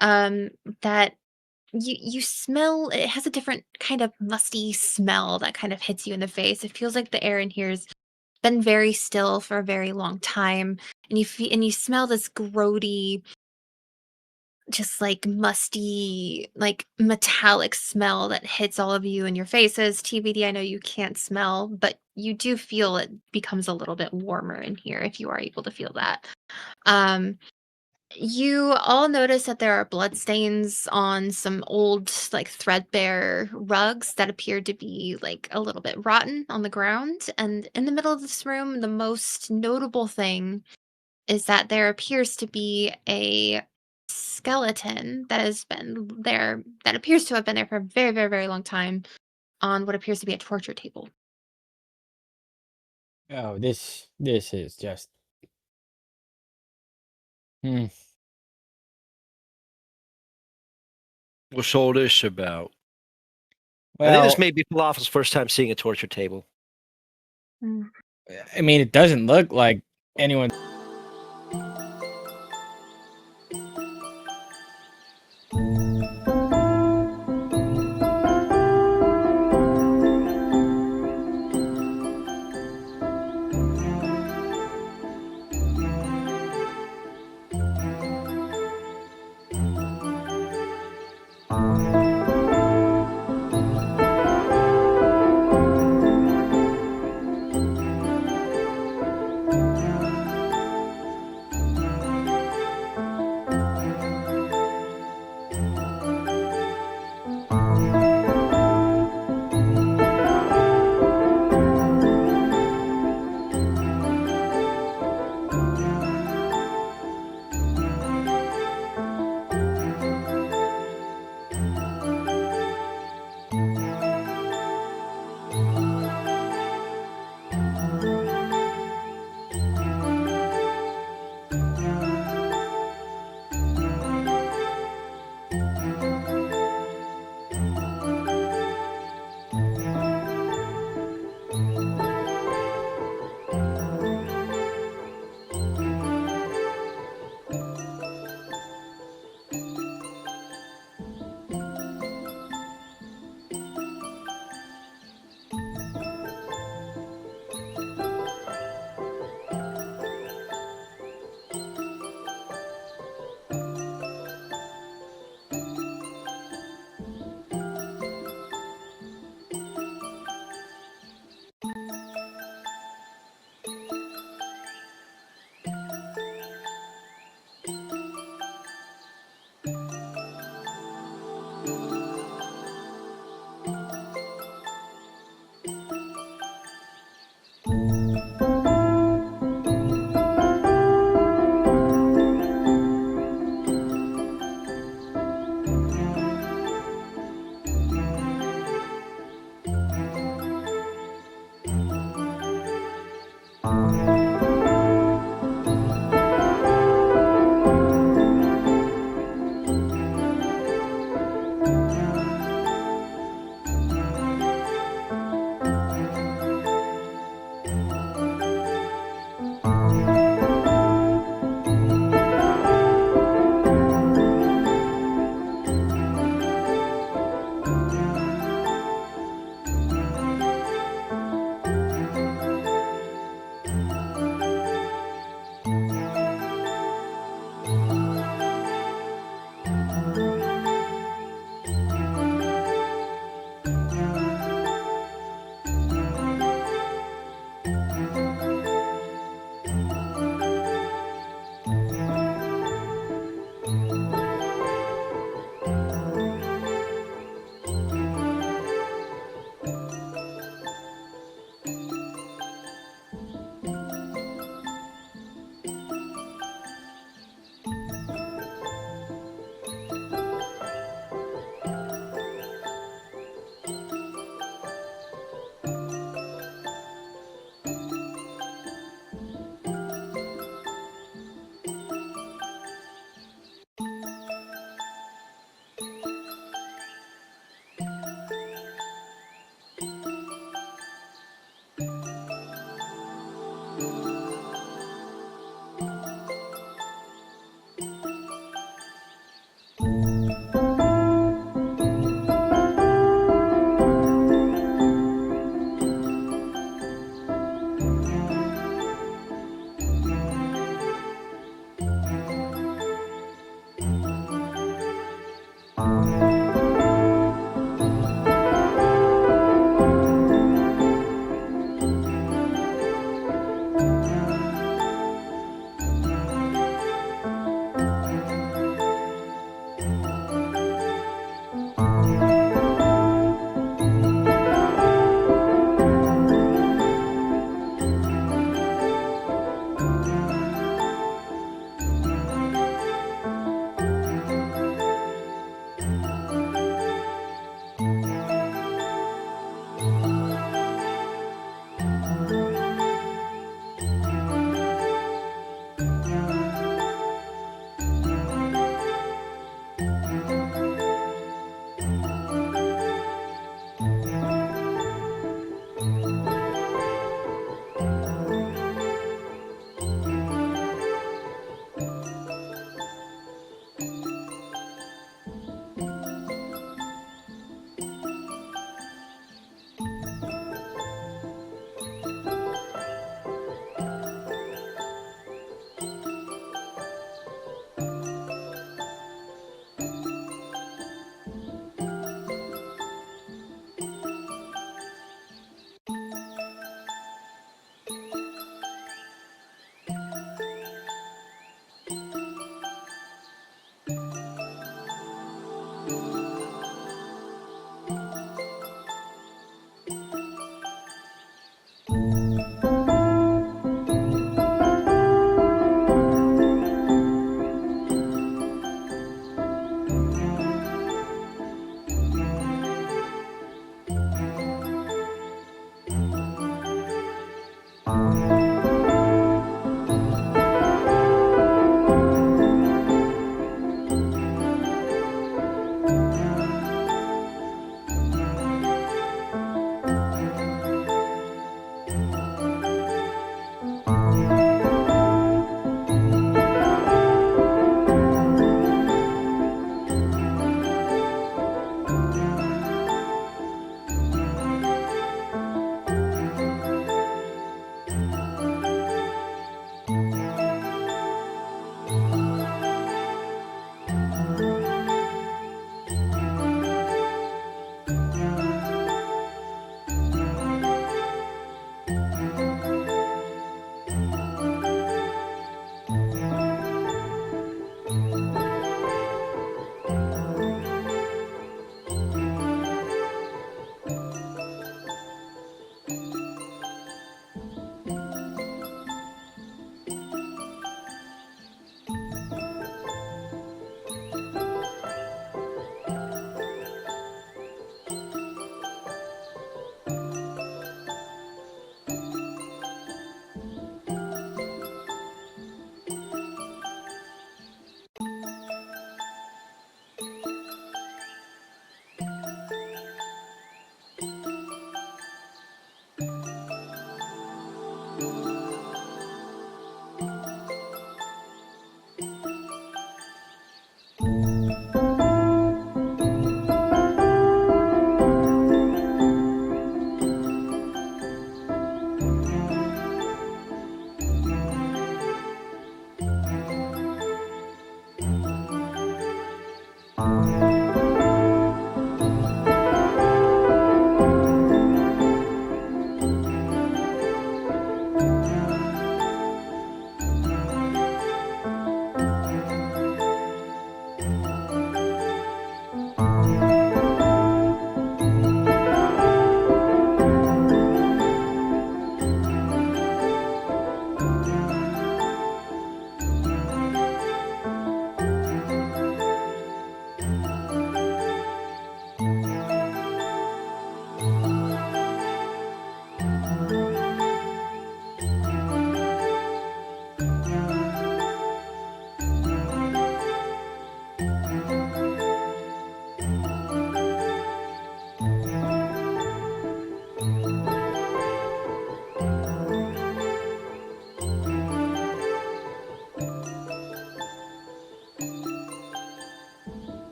that you smell. It has a different kind of musty smell that kind of hits you in the face. It feels like the air in here's been very still for a very long time, and you smell this grody, just like musty, like metallic smell that hits all of you in your faces. TBD, I know you can't smell, but you do feel it becomes a little bit warmer in here if you are able to feel that. You all notice that there are bloodstains on some old, like threadbare rugs that appear to be like a little bit rotten on the ground. And in the middle of this room, the most notable thing is that there appears to be a skeleton that has been there, that appears to have been there for a very, very, very long time on what appears to be a torture table. Oh, this is just. What's all this about? I Well, think this may be Falafel's first time seeing a torture table. I mean, it doesn't look like anyone.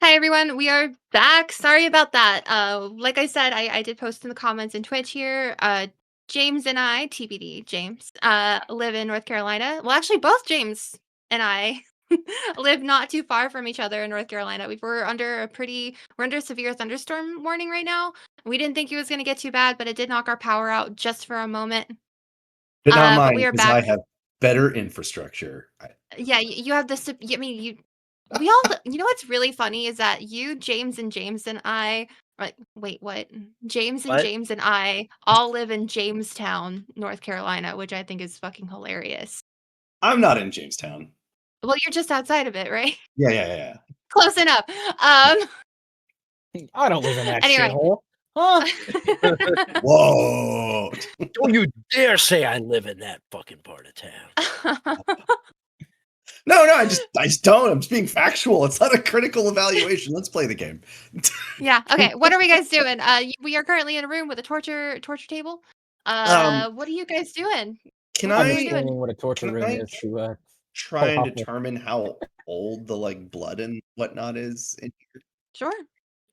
Hi everyone, we are back. Sorry about that. Like I said, I did post in the comments in Twitch here. James and I, TBD, James, live in North Carolina. Well, actually, both James and I live not too far from each other in North Carolina. We're under a severe thunderstorm warning right now. We didn't think it was going to get too bad, but it did knock our power out just for a moment. But not But mine, we are because I back. have better infrastructure. Yeah, you have this. I mean, we all. You know what's really funny is that you, James, and I. Wait, what? James and What? James and I all live in Jamestown, North Carolina, which I think is fucking hilarious. I'm not in Jamestown. Well, you're just outside of it, right? Yeah. Close enough. I don't live in that Anyway. shithole. Huh? Whoa. Don't you dare say I live in that fucking part of town. No, I just don't. I'm just being factual. It's not a critical evaluation. Let's play the game. Yeah. Okay. What are we guys doing? We are currently in a room with a torture table. What are you guys doing? Can What are I'm we I doing? explaining what a torture can room I is to try and Falafel. determine how old the blood and whatnot is in here? Sure.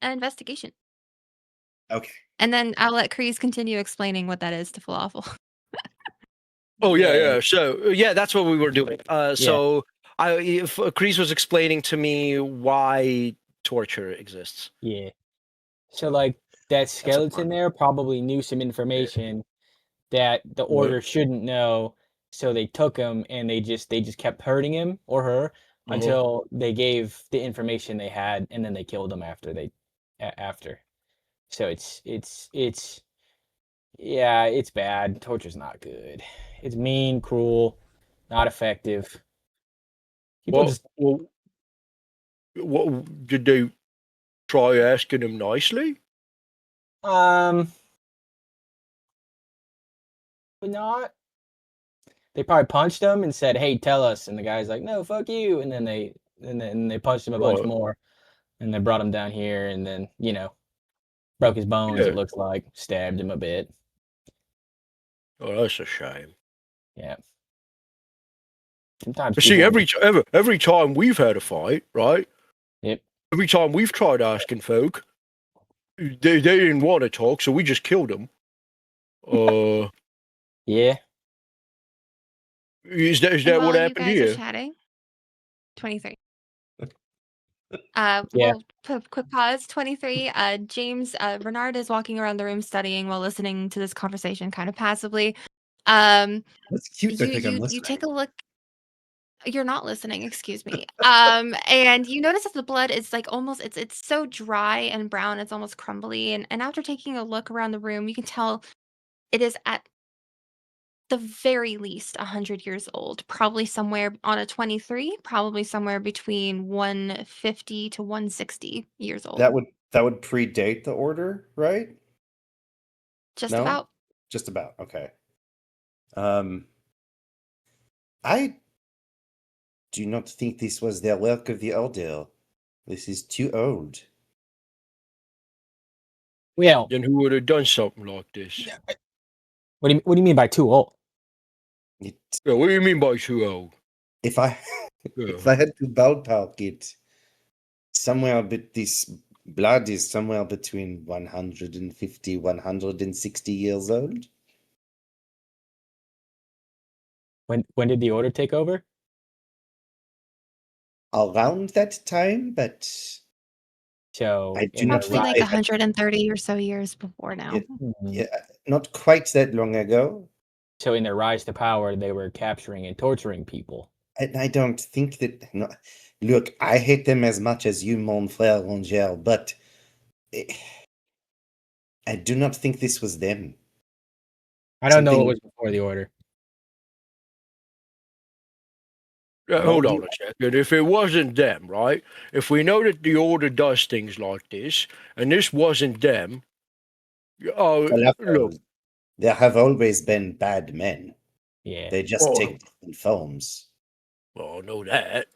An investigation. Okay. And then I'll let Kreez continue explaining what that is to Falafel. Oh yeah. So yeah, that's what we were doing. So Kreez was explaining to me why torture exists. Yeah. So like that skeleton fun. there probably knew some information that the order shouldn't know, so they took him and they just kept hurting him or her until they gave the information they had, and then they killed him after. So it's yeah, it's bad. Torture's not good. It's mean, cruel, not effective. People just What did they try asking him nicely? not. They probably punched him and said, "Hey, tell us." And the guy's like, "No, fuck you." And then they punched him a bunch more, and they brought him down here, and then broke his bones. Yeah. It looks like stabbed him a bit. Oh, that's a shame. Yeah. Sometimes See, people every time we've had a fight, right? Yep. Every time we've tried asking folk, they didn't want to talk, so we just killed them. Yeah. Is And that what while you happened guys are here? chatting, 23. Yeah. We'll put a quick pause. 23. James, Renard is walking around the room studying while listening to this conversation kind of passively. That's cute. They You think I'm you listening. take a look. You're not listening, excuse me. And you notice that the blood is like almost it's so dry and brown, it's almost crumbly. And after taking a look around the room, you can tell it is at the very least 100 years old, probably somewhere on a 23, probably somewhere between 150 to 160 years old. That would predate the order, right? Just No? about. Just about. Okay. I do not think this was their work of the order. This is too old. Well, Then who would have done something like this? what do you mean by too old? It, Yeah, what do you mean by too old? if I Yeah. if I had to ballpark it, somewhere but this blood is somewhere between 150, 160 years old. When did the order take over? Around that time, but So I do in not the Probably think like they rise. had 130 or so years before now. it, Mhm. yeah, not quite that long ago. So in their rise to power, they were capturing and torturing people. And I don't think that. No, look, I hate them as much as you, mon frère Rangel, but I do not think this was them. I don't know Something- what was before the order. Hold Well, on a second. If it wasn't them, right? If we know that the order does things like this, and this wasn't them, look, there have always been bad men. Yeah. They just Oh. take different forms. well, I know that.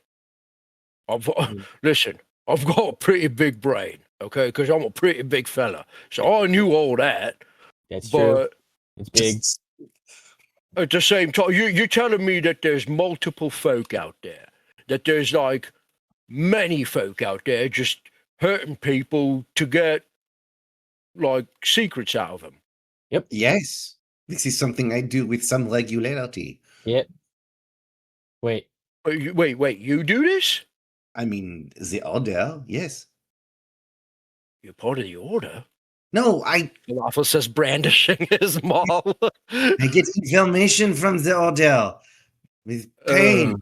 Mm. Listen, I've got a pretty big brain, okay? Because I'm a pretty big fella, so I knew all that. That's true. But It's big. Just- at the same time, you're telling me that there's multiple folk out there, that there's like many folk out there just hurting people to get like secrets out of them. yes, this is something I do with some regularity. Yep. Wait. Wait, you do this? I mean, the order, yes. You're part of the order? No, I Falafel says, brandishing his maul. get information from the order with pain.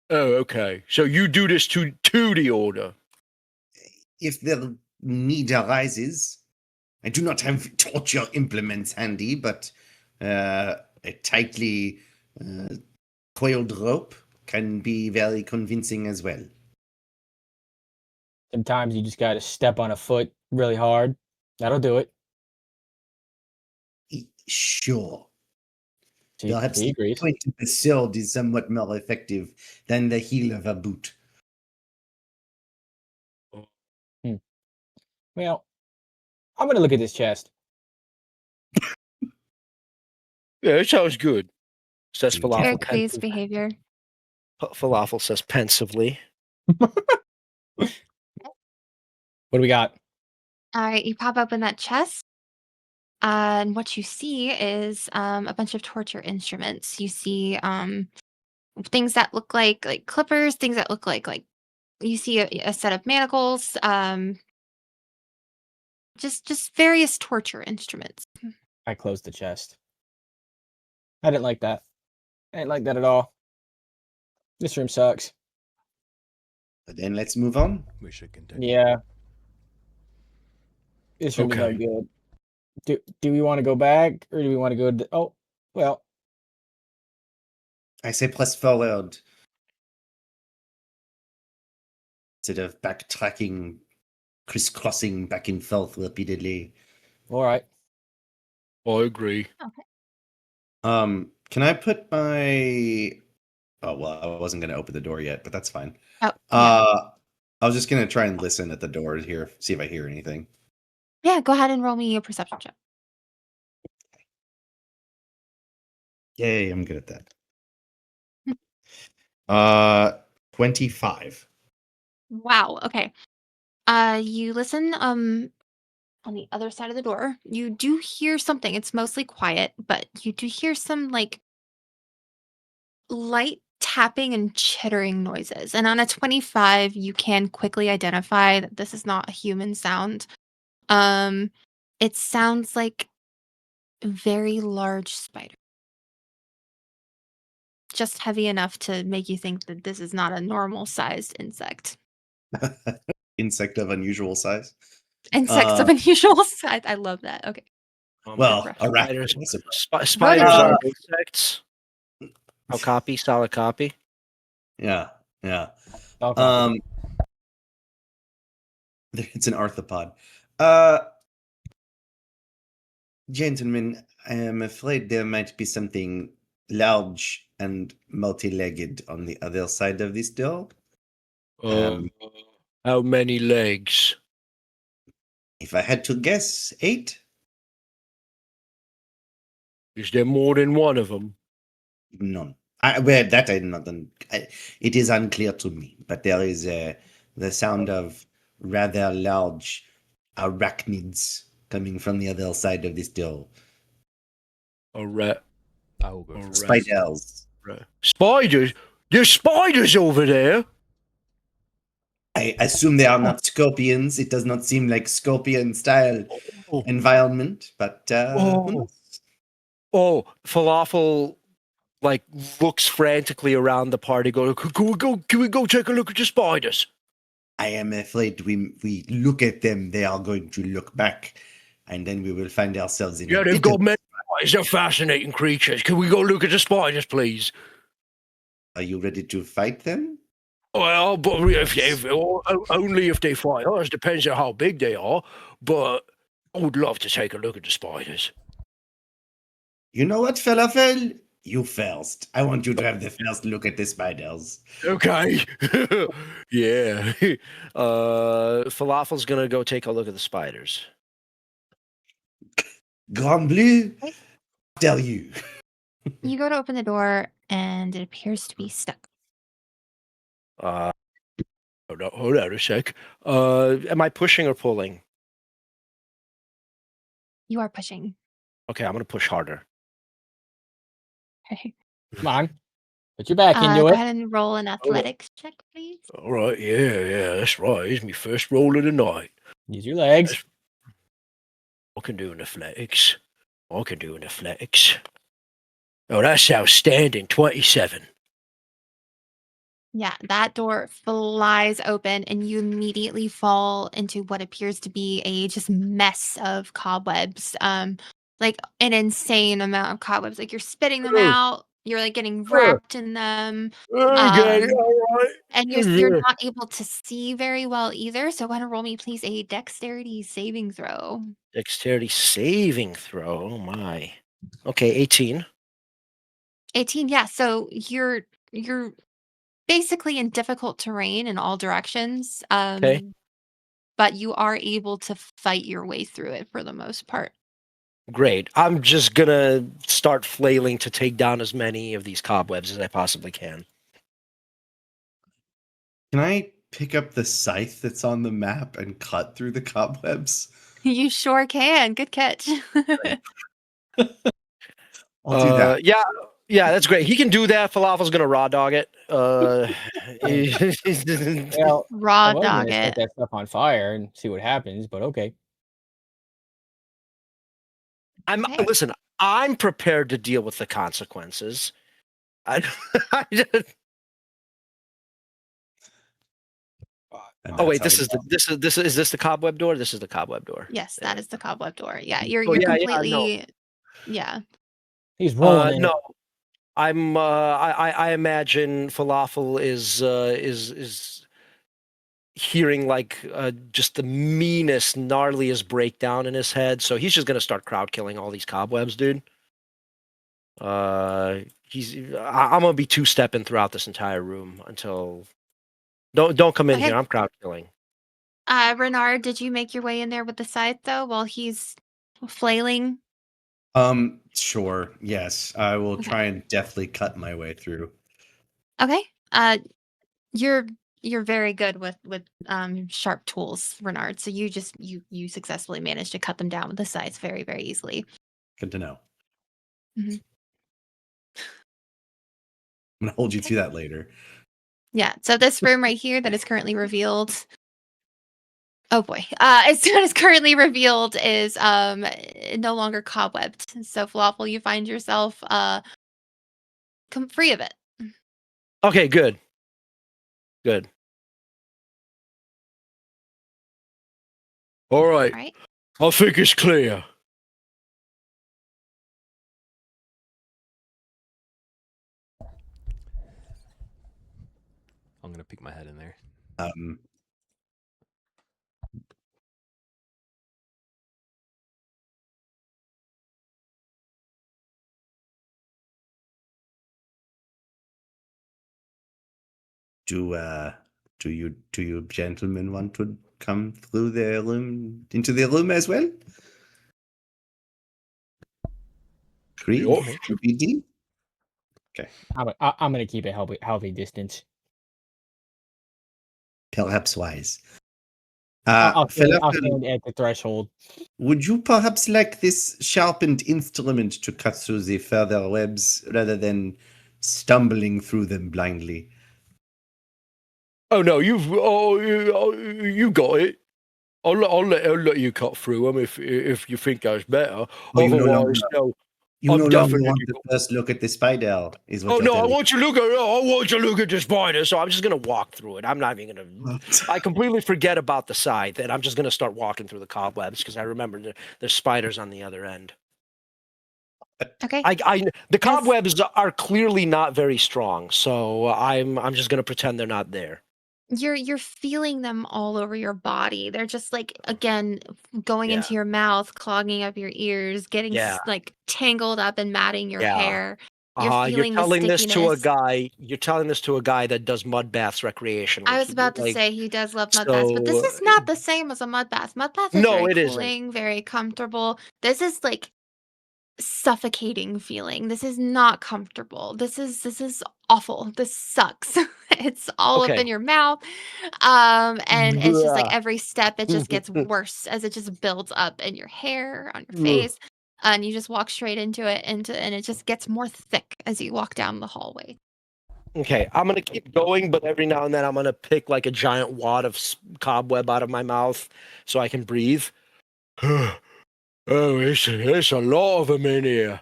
Oh, okay. So you do this to the order. If the need arises, I do not have torture implements handy, but a tightly coiled rope can be very convincing as well. Sometimes you just got to step on a foot really hard. That'll do it. Sure. See, Perhaps he the agrees. point of the sword is somewhat more effective than the heel of a boot. Well, I'm gonna look at this chest. Yeah, it sounds good. Says Very Very Falafel. Kreez behavior. Falafel says pensively. What do we got? All right, you pop open that chest. And what you see is a bunch of torture instruments. You see things that look like clippers, things that look like you see a set of manacles, just various torture instruments. I closed the chest. I didn't like that. I didn't like that at all. This room sucks. But then let's move on. We should continue. Yeah. This room is no Okay. good. Do we want to go back or do we want to go to oh well. I say press forward instead of backtracking, crisscrossing back and forth repeatedly. All right. I agree. Can I put my? Oh well, I wasn't going to open the door yet, but that's fine. Oh, yeah. I was just going to try and listen at the door here, see if I hear anything. Yeah, go ahead and roll me a perception check. Yay, I'm good at that. 25. Wow. Okay. You listen. On the other side of the door, you do hear something. It's mostly quiet, but you do hear some light tapping and chittering noises. And on a 25, you can quickly identify that this is not a human sound. It sounds like a very large spider. Just heavy enough to make you think that this is not a normal sized insect. Insect of unusual size. Insects of unusual size. I love that. Okay. Well, reference. arachnid, I suppose. Spiders ahead. are insects. Oh, copy, solid copy. Yeah. Okay. It's an arthropod. Gentlemen, I am afraid there might be something large and multi-legged on the other side of this door. How many legs? If I had to guess, 8? Is there more than one of them? None. That I not. It is unclear to me, but there is the sound of rather large arachnids coming from the other side of this door. A rat. I will go first. Spiders. Spiders? There's spiders over there. I assume they are not scorpions. It does not seem like scorpion-style environment, but who knows? Oh, Falafel looks frantically around the party. Can we go take a look at the spiders? I am afraid we look at them, they are going to look back, and then we will find ourselves in. Yeah, they've got many eyes. They're fascinating creatures. Can we go look at the spiders, please? Are you ready to fight them? Well, but only if they fight us. Depends on how big they are. But I would love to take a look at the spiders. You know what, Falafel? You first. I want you to have the first look at the spiders. Okay. Yeah. Falafel's gonna go take a look at the spiders. Grand Bleu, tell you. You go to open the door, and it appears to be stuck. Hold on a sec. Am I pushing or pulling? You are pushing. Okay, I'm gonna push harder. Okay. Come on. Put your back into Go it. ahead and roll an athletics check, please. All right, yeah, that's right. It's my first roll of the night. Use your legs. I can do an athletics. Oh, that's outstanding. 27. Yeah, that door flies open, and you immediately fall into what appears to be a just mess of cobwebs. Like an insane amount of cobwebs. Like you're spitting them out. You're like getting wrapped in them. Okay, all right. And you're not able to see very well either. So go ahead and roll me, please, a dexterity saving throw. Dexterity saving throw. Oh my. Okay, 18. 18, yeah. So you're basically in difficult terrain in all directions. Okay. But you are able to fight your way through it for the most part. Great. I'm just gonna start flailing to take down as many of these cobwebs as I possibly can. Can I pick up the scythe that's on the map and cut through the cobwebs? You sure can. Good catch. I'll do that. Yeah, that's great. He can do that. Falafel's gonna raw dog it. Well, Raw I was dog gonna set it. that stuff on fire and see what happens, but okay. Okay. Listen. I'm prepared to deal with the consequences. Oh wait, is this the cobweb door? This is the cobweb door. Yes, that is the cobweb door. Yeah, you're Oh, yeah, completely. Yeah. He's rolling in. No, I'm. I imagine Falafel is hearing just the meanest, gnarliest breakdown in his head. So he's just gonna start crowd killing all these cobwebs, dude. I'm gonna be two-stepping throughout this entire room until. Don't come in Okay. here. I'm crowd killing. Renard, did you make your way in there with the scythe though while he's flailing? Sure. Yes, I will try and deftly cut my way through. Okay. You're very good with sharp tools, Renard. So you successfully managed to cut them down with the scythe very, very easily. Good to know. Mhm. I'm gonna hold you to that later. Yeah. So this room right here that is currently revealed. Oh boy. It's currently revealed is no longer cobwebbed. So Falafel, you find yourself come free of it. Okay, good. Good. All right. All right. I think it's clear. I'm gonna peek my head in there. Do you gentlemen want to come through the room into the room as well? Kreez? BD? Okay. I'm gonna keep a healthy distance. Perhaps wise. I'll stand Falafel, at the threshold. would you perhaps like this sharpened instrument to cut through the further webs rather than stumbling through them blindly? Oh no, you got it. I'll let you cut through them if you think that's better. Oh, you no Otherwise, longer- no. You I'm no longer definitely want to first look at the spider, is what Oh you're no, I telling want you to look at the spider, so I'm just gonna walk through it. I'm not even gonna me. I completely forget about the scythe, and I'm just gonna start walking through the cobwebs because I remember there's spiders on the other end. Okay. The cobwebs are clearly not very strong, so I'm just gonna pretend they're not there. You're feeling them all over your body. They're just like again going Yeah. into your mouth, clogging up your ears, getting Yeah. like tangled up and matting your Yeah. hair. You're You're feeling the telling this to a stickiness. guy. You're telling this to a guy that does mud baths recreationally. I was about to say he does love mud baths, but this is not the same as a mud bath. Mud bath is No, very it isn't. cooling, very comfortable. This is like suffocating feeling. This is not comfortable. This is awful. This sucks. It's all up Okay. in your mouth. And it's just like every step it just gets worse as it just builds up in your hair, on your face. And you just walk straight into it and it just gets more thick as you walk down the hallway. Okay, I'm gonna keep going, but every now and then I'm gonna pick like a giant wad of cobweb out of my mouth so I can breathe. Oh, it's a lot of them in here.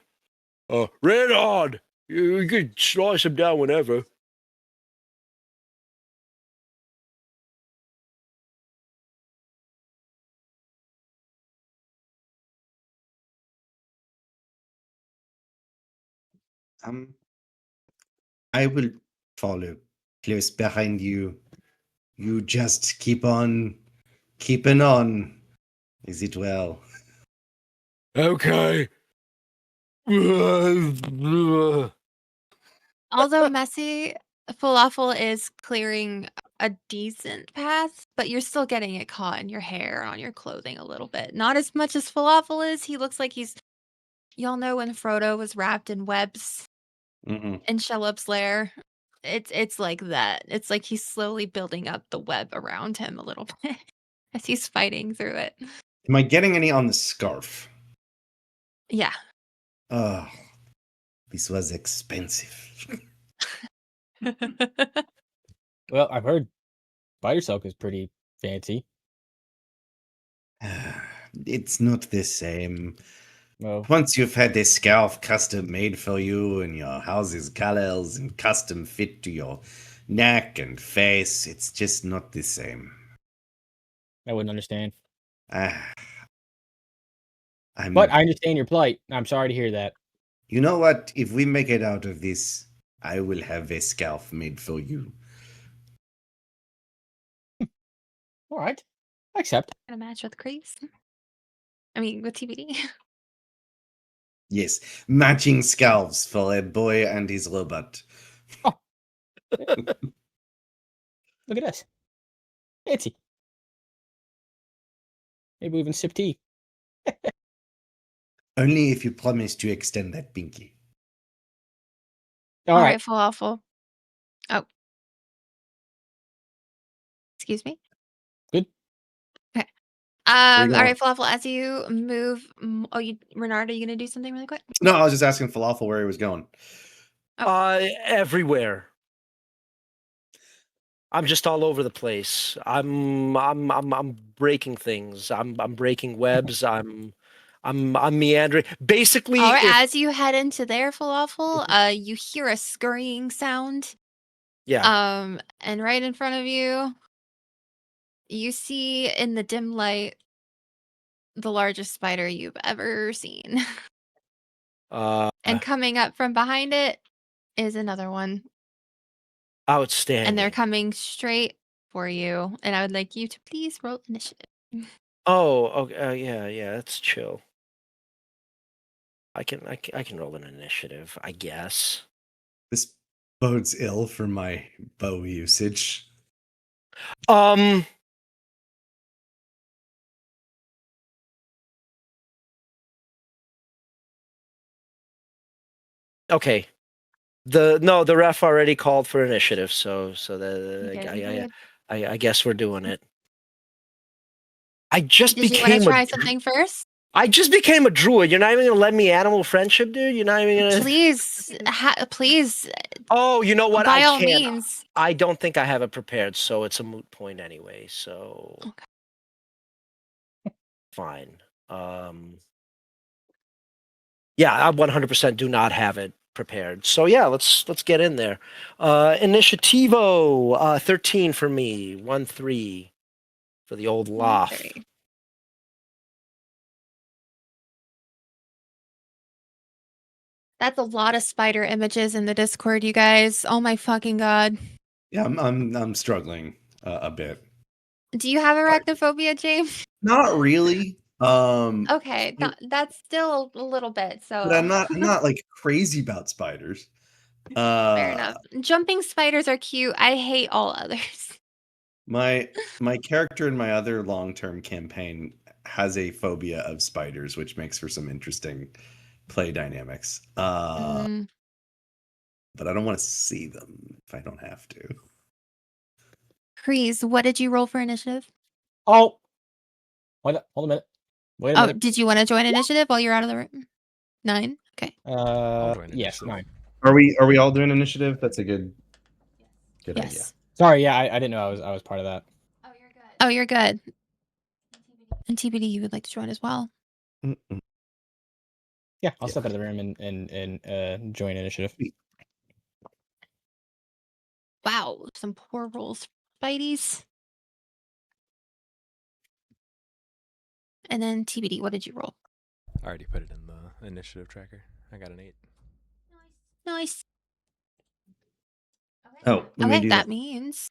Renard, you could slice them down whenever. I will follow close behind you. You just keep on keeping on. Is it well? Okay. Although messy, falafel is clearing a decent path, but you're still getting it caught in your hair, on your clothing a little bit. Not as much as falafel is. He looks like he's. Y'all know when Frodo was wrapped in webs Mm-mm. in Shelob's lair. It's like that. It's like he's slowly building up the web around him a little bit as he's fighting through it. Am I getting any on the scarf? Yeah. Oh, this was expensive. Well, I've heard spider silk is pretty fancy. It's not the same. Well, Once you've had a scarf custom made for you and your house's colors and custom fit to your neck and face, it's just not the same. I wouldn't understand. Ah, But I understand your plight. I'm sorry to hear that. You know what? If we make it out of this, I will have a scarf made for you. All right. I accept. Gonna match with Kreez. I mean, with TBD. Yes, matching scarves for a boy and his robot. Look at us. Fancy. Maybe we even sip tea. Only if you promise to extend that pinky. All right. Falafel. Oh. Excuse me? Good. Okay. Where you All right, going? Falafel, as you move, Renard, are you gonna do something really quick? No, I was just asking Falafel where he was going. Everywhere. I'm just all over the place. I'm breaking things. I'm breaking webs. I'm meandering. Basically, All right, if as you head into there, Falafel, you hear a scurrying sound. yeah, And right in front of you, you see in the dim light the largest spider you've ever seen. And coming up from behind it is another one. outstanding. And they're coming straight for you. And I would like you to please roll initiative. Oh, okay, yeah, that's chill. I can roll an initiative, I guess. This bodes ill for my bow usage. Okay. The ref already called for initiative, so I guess we're doing it. I just Did you want to became try something first? I just became a druid. You're not even gonna let me animal friendship, dude. You're not even gonna. Please, please, Oh, you know what? by I all can't. means. I don't think I have it prepared, so it's a moot point anyway. So Okay. fine. Yeah, I 100% do not have it prepared. So yeah, let's get in there. Initiativo, 13 for me, 1-3 for the old loft. Okay. That's a lot of spider images in the Discord, you guys. Oh my fucking god. Yeah, I'm struggling a bit. Do you have arachnophobia, James? Not really. Okay, that's still a little bit. So, but I'm not like crazy about spiders. Fair enough. Jumping spiders are cute. I hate all others. My character in my other long-term campaign has a phobia of spiders, which makes for some interesting play dynamics. Mm, But I don't want to see them if I don't have to. Kreez, what did you roll for initiative? Oh, hold a minute. Wait a Oh, minute. did you want to join initiative while you're out of the room? 9? Okay. join Yes, initiative. 9. Are we all doing initiative? That's a good idea. Yes. Sorry, yeah, I didn't know I was part of that. Oh, you're good. And TBD, you would like to join as well. Mm-mm. Yeah, I'll step out of the room and join initiative. Wow, some poor rolls, Spideys. And then TBD, what did you roll? I already put it in the initiative tracker. I got an 8. Nice. Oh, let me Okay, do that means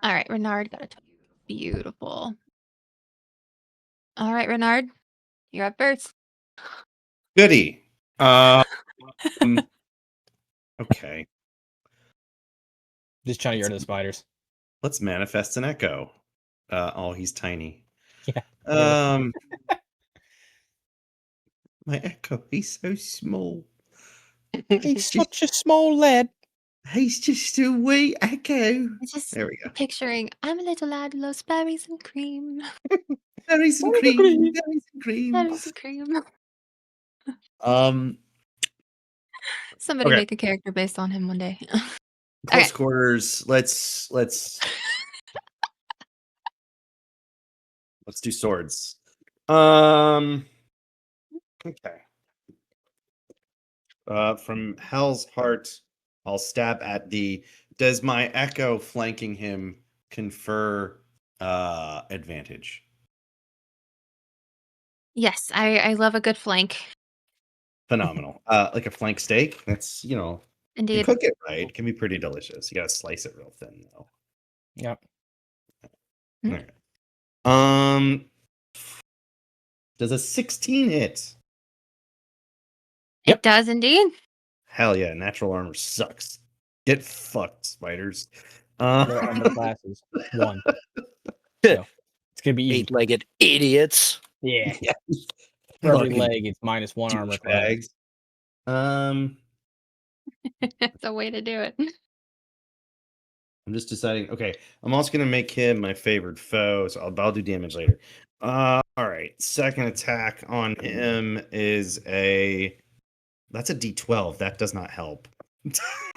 all right, Renard got a beautiful. All right, Renard, you're up first. Goody. Okay. Just trying to get rid of the spiders. Let's manifest an echo. Oh, he's tiny. Yeah. My echo, he's so small. He's such a small lad. He's just a wee echo. Just There we go. picturing, I'm a little lad who loves berries and cream. Berries and cream. Berries and cream. Berries and cream. Um, Somebody Okay. make a character based on him one day. Close Okay. quarters. Let's do swords. Okay. From Hell's Heart, I'll stab at the. Does my echo flanking him confer advantage? Yes, I love a good flank. Phenomenal. Like a flank steak. That's you Indeed. cook it right. It can be pretty delicious. You gotta slice it real thin though. Yep. All right. Does a 16 hit? It does indeed. Hell yeah, natural armor sucks. Get fucked, spiders. Their armor classes 1. So it's gonna be easy. 8-legged idiots. Yeah. Yeah. For every Fucking leg, it's -1 armor class. douchebags. It's a way to do it. I'm just deciding. Okay, I'm also gonna make him my favorite foe, so I'll do damage later. All right. Second attack on him is that's a D12. That does not help.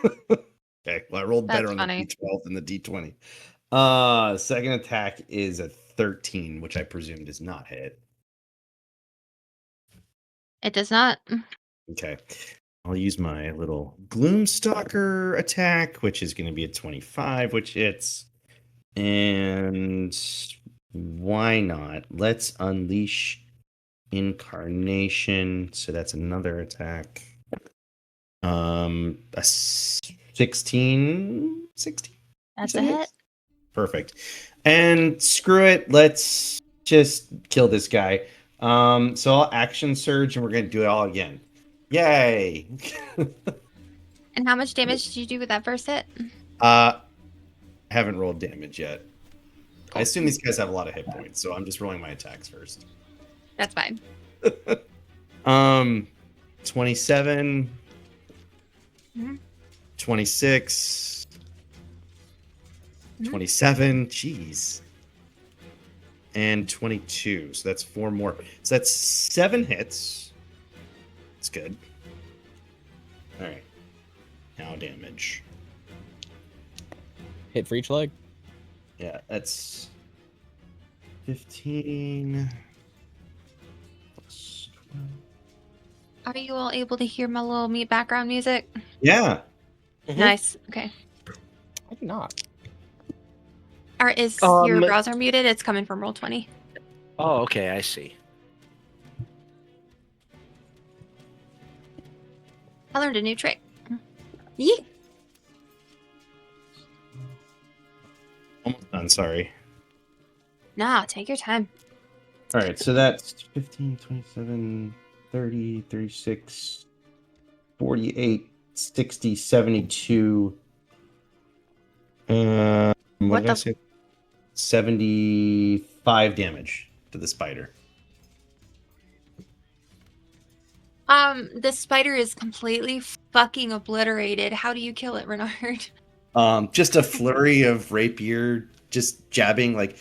Okay, well I rolled better That's on funny. the D12 than the D20. Second attack is a 13, which I presume does not hit. It does not. Okay. I'll use my little Gloomstalker attack, which is going to be a 25, which hits. And why not? Let's unleash Incarnation. So that's another attack. A 16? 16? That's a hit. Perfect. And screw it. Let's just kill this guy. So I'll action surge and we're going to do it all again. Yay! And how much damage did you do with that first hit? Haven't rolled damage yet. I assume these guys have a lot of hit points, so I'm just rolling my attacks first. That's fine. 27, Mhm. 26, Mhm. 27, jeez. And 22, so that's 4 more. So that's 7 hits. That's good. All right. Now damage. Hit for each leg. Yeah, that's 15. Plus 12. Are you all able to hear my little mute background music? Yeah. Mhm. Nice. Okay. I do not. Or is your browser muted? It's coming from Roll20. Oh, okay, I see. I learned a new trick. Yee. Almost done, sorry. Nah, take your time. All right, so that's 15, 27, 30, 36, 48, 60, 72. What What did I the- say? 75 damage to the spider. The spider is completely fucking obliterated. How do you kill it, Renard? Just a flurry of rapier, just jabbing like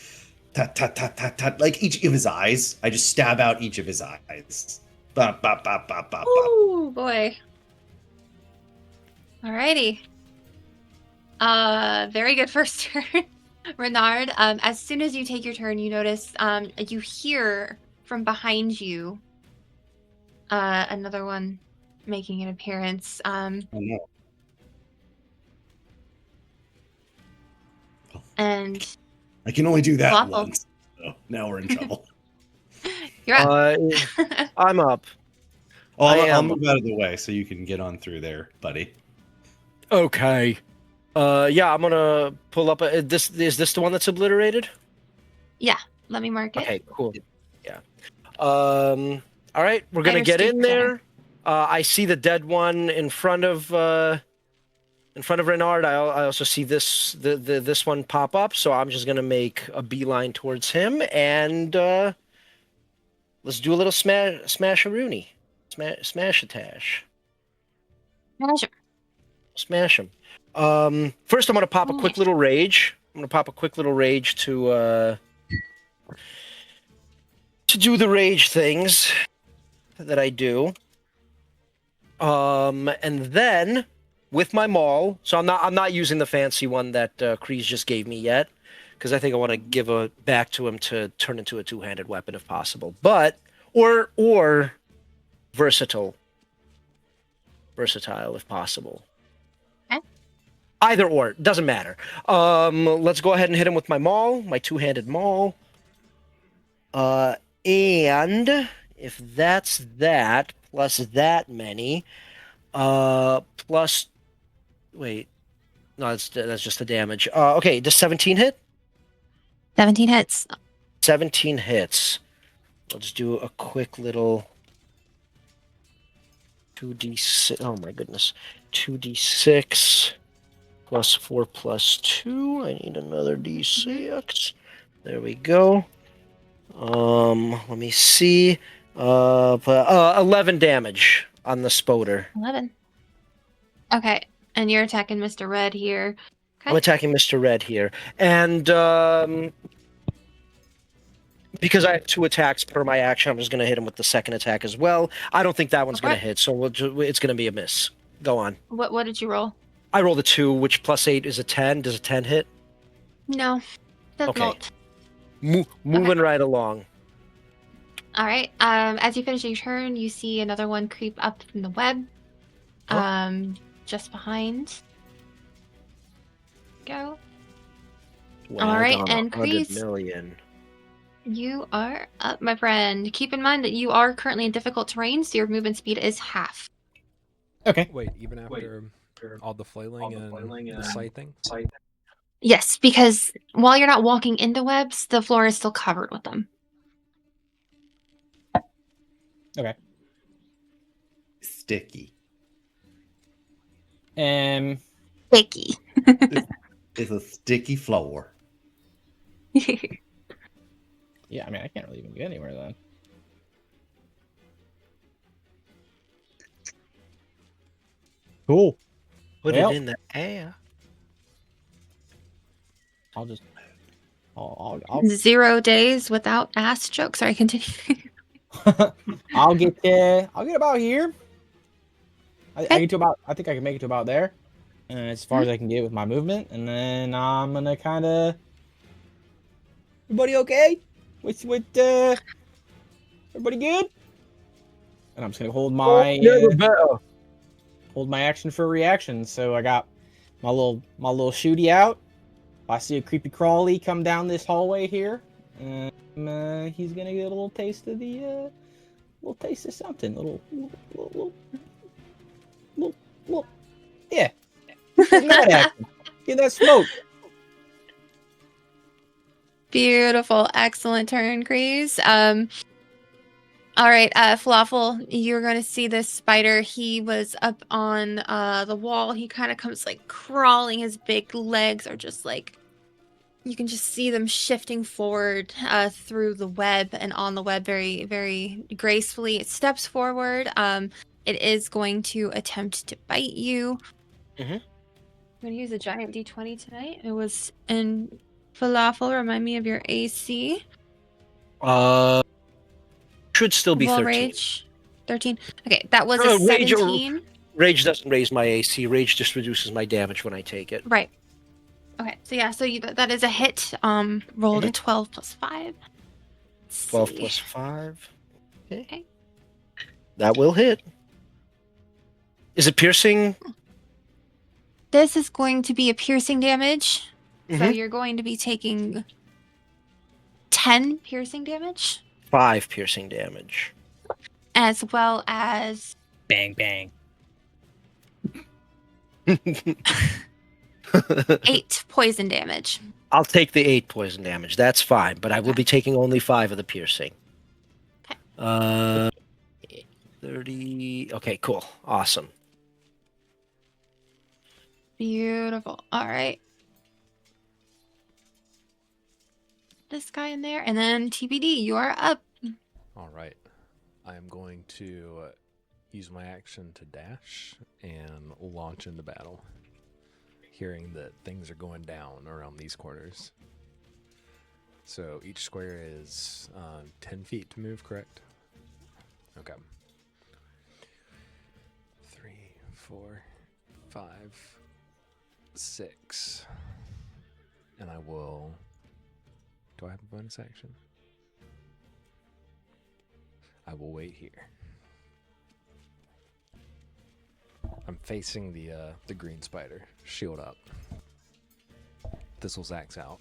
tat tat tat tat tat, like each of his eyes. I just stab out each of his eyes. Bop bop bop bop bop bop. Oh boy. Alrighty. Very good first turn. Renard, as soon as you take your turn, you notice you hear from behind you another one making an appearance. Oh no. And I can only do that Falafel. once. So now we're in trouble. you're up. I'm up. I'll move out of the way so you can get on through there, buddy. Okay. Yeah, I'm gonna pull up. This is this the one that's obliterated? Yeah, let me mark it. Okay, cool. Yeah. All right, we're gonna get in there. I see the dead one in front of Renard. I also see this one pop up. So I'm just gonna make a beeline towards him and let's do a little smash-a-rooney, smash-a-tash, smash him. First I'm gonna pop a quick little rage. I'm gonna pop a quick little rage to do the rage things that I do. And then with my maul, so I'm not using the fancy one that Kreez just gave me yet, because I think I want to give a back to him to turn into a two-handed weapon if possible. But or versatile if possible. Okay. Either or, doesn't matter. Let's go ahead and hit him with my maul, my two-handed maul. And if that's that, plus that many, plus, wait, no, that's just the damage. Okay, does 17 hit? 17 hits. 17 hits. Let's do a quick little 2d6. Oh my goodness. 2d6 plus 4 plus 2. I need another d6. There we go. Let me see. 11 damage on the spoder. 11. Okay, and you're attacking Mr. Red here. I'm attacking Mr. Red here. And because I have 2 attacks per my action, I'm just going to hit him with the second attack as well. I don't think that one's going to hit, so it's going to be a miss. Go on. What did you roll? I rolled a 2, which plus 8 is a 10. Does a 10 hit? No. Does Okay. not. Moving right along. All right. As you finish your turn, you see another one creep up from the web. Just behind. Go. All right, and Kreez, million. you are up, my friend. Keep in mind that you are currently in difficult terrain, so your movement speed is half. Okay. Wait, even after all the flailing and the scything? Yes, because while you're not walking into webs, the floor is still covered with them. Okay. Sticky. Sticky. It's a sticky floor. Yeah, I mean, I can't really even get anywhere then. Cool. Put Well, it in the air. I'll just. 0 days without ass jokes. Sorry, continue. I'll get about here. I get to about. I think I can make it to about there, as far as I can get with my movement, and then I'm gonna kind of. Everybody okay? With everybody good? And I'm just gonna hold my hold my action for a reaction. So I got my little shooty out. If I see a creepy crawly come down this hallway here, he's gonna get a little taste of the little taste of something. Little yeah. Getting that action. Get that smoke. Beautiful. Excellent turn, Kreez. All right, Falafel, you're going to see this spider. He was up on the wall. He kind of comes like crawling. His big legs are just like, you can just see them shifting forward through the web and on the web very, very gracefully. It steps forward. It is going to attempt to bite you. Mm-hmm. I'm going to use a giant D20 tonight. It was in Falafel. Remind me of your AC. Should still be 13. Rage. 13. Okay, that was a 17. Rage doesn't raise my AC. Rage just reduces my damage when I take it. Right. Okay, so yeah, so that is a hit. Rolled a 12 plus 5. 12 plus 5. Okay. That will hit. Is it piercing? This is going to be a piercing damage. So you're going to be taking 10 piercing damage. 5 piercing damage. As well as... Bang, bang. 8 poison damage. I'll take the 8 poison damage. That's fine, but I will be taking only 5 of the piercing. Okay. 30... Okay, cool. Awesome. Beautiful. All right. This guy in there, and then TBD, you are up. All right. I am going to use my action to dash and launch into battle, hearing that things are going down around these corners. So each square is 10 feet to move, correct? Okay. 3, 4, 5, 6. And I will... Do I have a bonus action? I will wait here. I'm facing the green spider. Shield up. Thistle's axe out.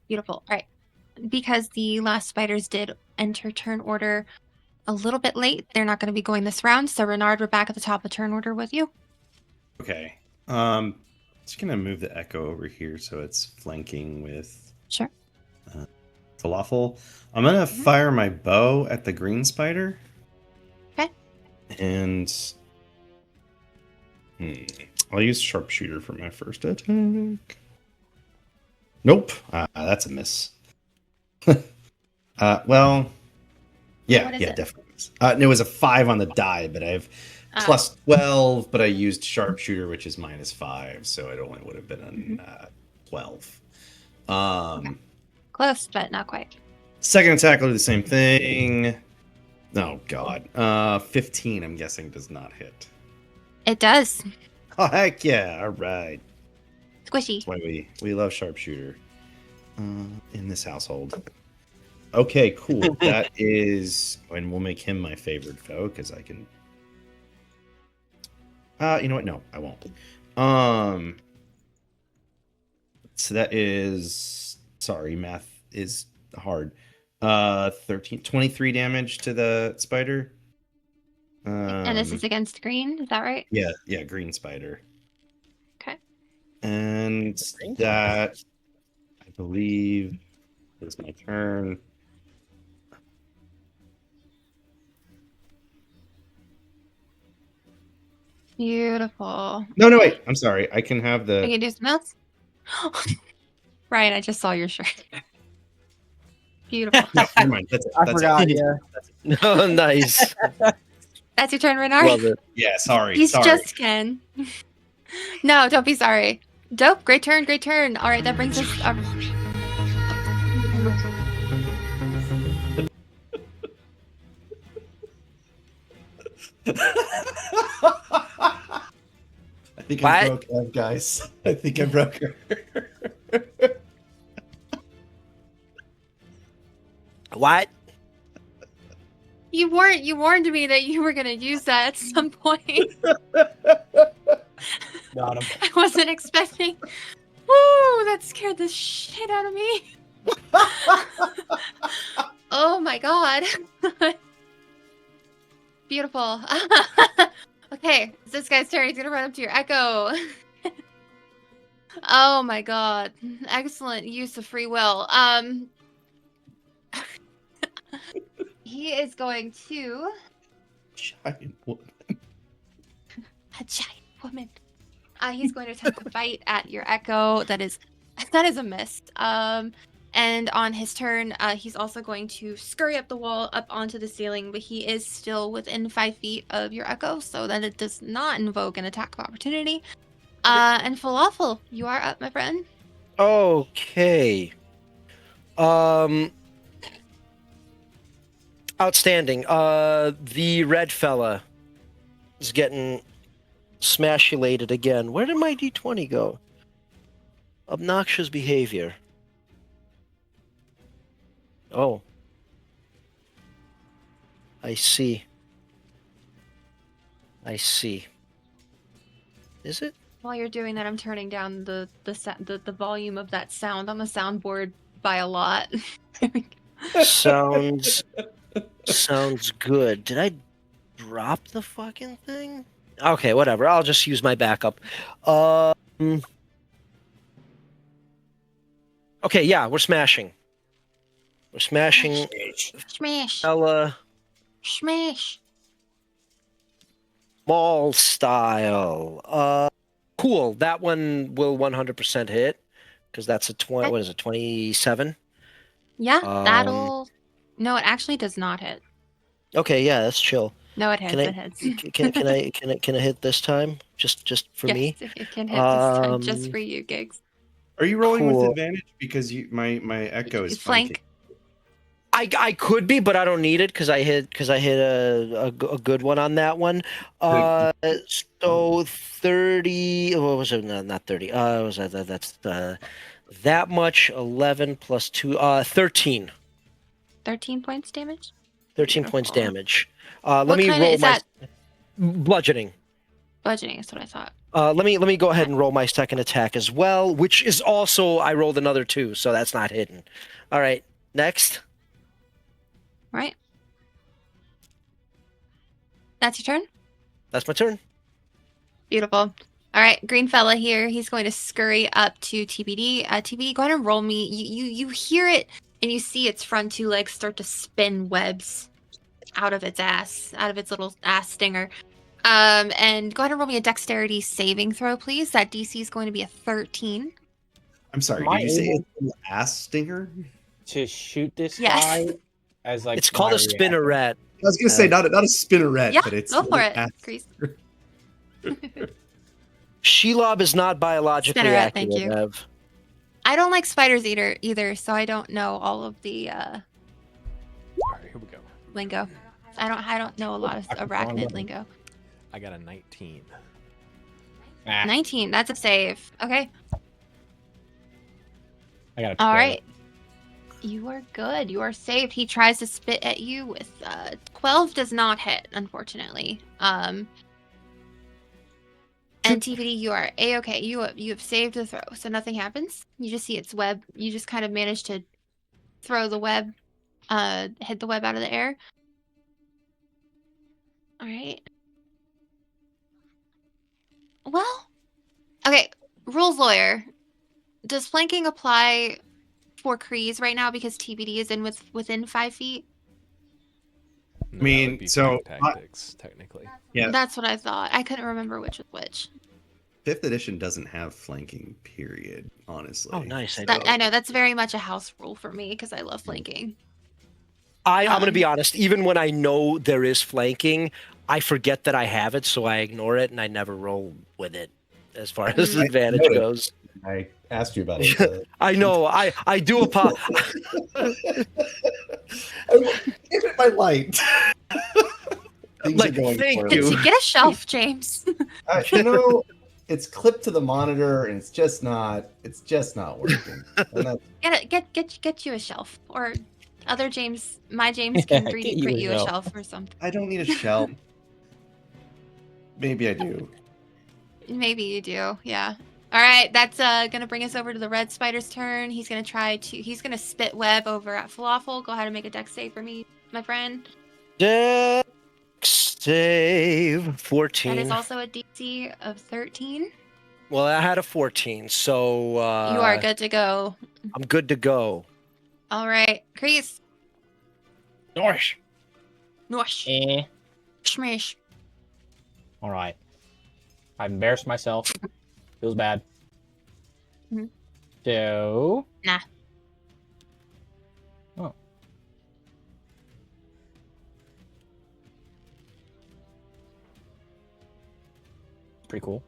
Beautiful. All right. Because the last spiders did enter turn order a little bit late, they're not going to be going this round. So Renard, we're back at the top of turn order with you. Okay. Just gonna move the echo over here so it's flanking with Sure. Falafel. I'm gonna fire my bow at the green spider. Okay. And I'll use sharpshooter for my first attack. Nope. That's a miss. Well, yeah, What is yeah, it? definitely. And it was a 5 on the die, but I have plus 12, but I used sharpshooter, which is -5, so it only would have been 12. Close, but not quite. Second attack will do the same thing. Oh god. 15, I'm guessing, does not hit. It does. Oh heck yeah! All right. Squishy. That's why we love sharpshooter in this household. Okay, cool. That is, and we'll make him my favorite foe because I can. You know what? No, I won't. So that is, sorry, math is hard. 23 damage to the spider. And this is against green, is that right? Yeah, green spider. Okay. And that, I believe, is my turn. Beautiful. No, wait. I'm sorry. I can have I the. can do something else? Ryan, I just saw your shirt. Beautiful. No, never mind. That's it. I That's forgot. it. Yeah. Oh, nice. That's your turn, Renard. Love it. Yeah, sorry. He's sorry. just Ken. No, don't be sorry. Dope. Great turn. Great turn. All right, that brings us. I think What? I broke Ev, guys. I think I broke her. What? You warned me that you were gonna use that at some point. Got him. I wasn't expecting. Woo! That scared the shit out of me. Oh my god. Beautiful. Okay, it's this guy's turn. He's gonna run up to your echo. Oh my god. Excellent use of free will. He is going to Giant woman. a giant woman. He's going to attempt to bite at your echo. That is a miss. And on his turn, he's also going to scurry up the wall, up onto the ceiling, but he is still within 5 feet of your echo, so that it does not invoke an attack of opportunity. And Falafel, you are up, my friend. Okay. Outstanding. The red fella is getting smashulated again. Where did my D20 go? Obnoxious behavior. Oh. I see. Is it? While you're doing that, I'm turning down the volume of that sound on the soundboard by a lot. Sounds good. Did I drop the fucking thing? Okay, whatever. I'll just use my backup. Okay, yeah, we're smashing. We're smashing Smash. Ella Smash. mall style. Cool. That one will 100% hit because that's a 20. What is it? 27. Yeah, that'll. No, it actually does not hit. Okay, yeah, that's chill. No, it hits. Can I- It hits. Can I hit this time? Just for Yes, me? it can hit this time just for you, Gigs. Are you rolling Cool. with advantage because my echo is Flank. I could be, but I don't need it because I hit a good one on that one. So 30. What was it? No, not 30. Was that's that much? 11 plus 2. 13. 13 points damage. 13 points Beautiful. damage. What Let me kind of roll is my that? bludgeoning. Bludgeoning is what I thought. Let me go ahead and roll my second attack as well, which is also I rolled another 2, so that's not hidden. All right, next. Right. That's your turn. That's my turn. Beautiful. All right, green fella here. He's going to scurry up to TBD. TBD, go ahead and roll me. You hear it, and you see its front 2 legs start to spin webs out of its ass, out of its little ass stinger. And go ahead and roll me a dexterity saving throw, please. That DC is going to be a 13. I'm sorry. Am I Did you say able it's an ass stinger? to shoot this Yes. guy as like It's called my a reaction. spinneret. I was gonna say not a spinneret, Yeah, but it's go for it, ass- Kreez. Shelob is not biologically Spinneret, accurate, thank you. Ev. I don't like spiders either, so I don't know all of the All right, here we go. lingo. I don't know a lot of arachnid lingo. I got a 19. 19, that's a save. Okay. I got a 12. All right. You are good. You are saved. He tries to spit at you with 12 does not hit, unfortunately. And TPD, you are a-okay. You have saved the throw, so nothing happens. You just see its web. You just kind of manage to throw the web, hit the web out of the air. All right. Well, okay. Rules lawyer. Does flanking apply for Kreez right now because TBD is within 5 feet? No, I mean, that would be so flank tactics, technically. Yeah. That's what I thought. I couldn't remember which was which. 5th edition doesn't have flanking, period, honestly. Oh, nice. I know that's very much a house rule for me because I love flanking. I'm going to be honest. Even when I know there is flanking, I forget that I have it, so I ignore it, and I never roll with it as far as I advantage noticed. goes. I asked you about it. I know. I do apologize. Give it my light. Things Like, are going thank poorly. you. Get a shelf, James. It's clipped to the monitor, and it's just not working. And that's, Get you a shelf, or other James, my James can Get 3D you print a you a shelf. shelf or something. I don't need a shelf. Maybe I do. Maybe you do, yeah. All right, that's gonna bring us over to the red spider's turn. He's gonna spit web over at Falafel. Go ahead and make a dex save for me, my friend. Dex save 14. That is also a DC of 13. Well, I had a 14, so You are good to go. I'm good to go. All right, Kreez. Norsh. Nosh. Shmish. All right. I've embarrassed myself. Feels bad. Mhm. So. Nah. Oh. Pretty cool.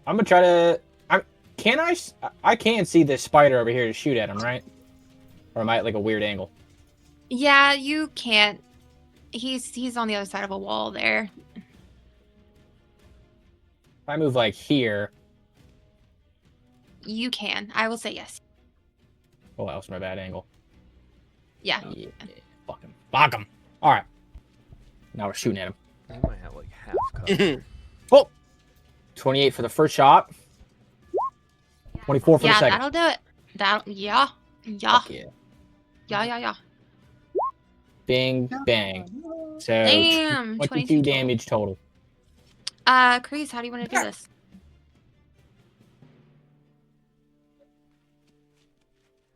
I'm gonna try to. I can see this spider over here to shoot at him, right? Or am I at like a weird angle? Yeah, you can't. He's on the other side of a wall there. If I move like here. You can. I will say yes. Oh, that was my bad angle. Yeah. Yeah. Fuck him. Fuck him. All right. Now we're shooting at him. You might have like half cover. Oh! 28 for the first shot. 24 for the Yeah, second. that'll do it. Yeah. Fuck yeah. Yeah. Bing, bang. So, Damn. 22 damage total. Kreez, how do you want to do this?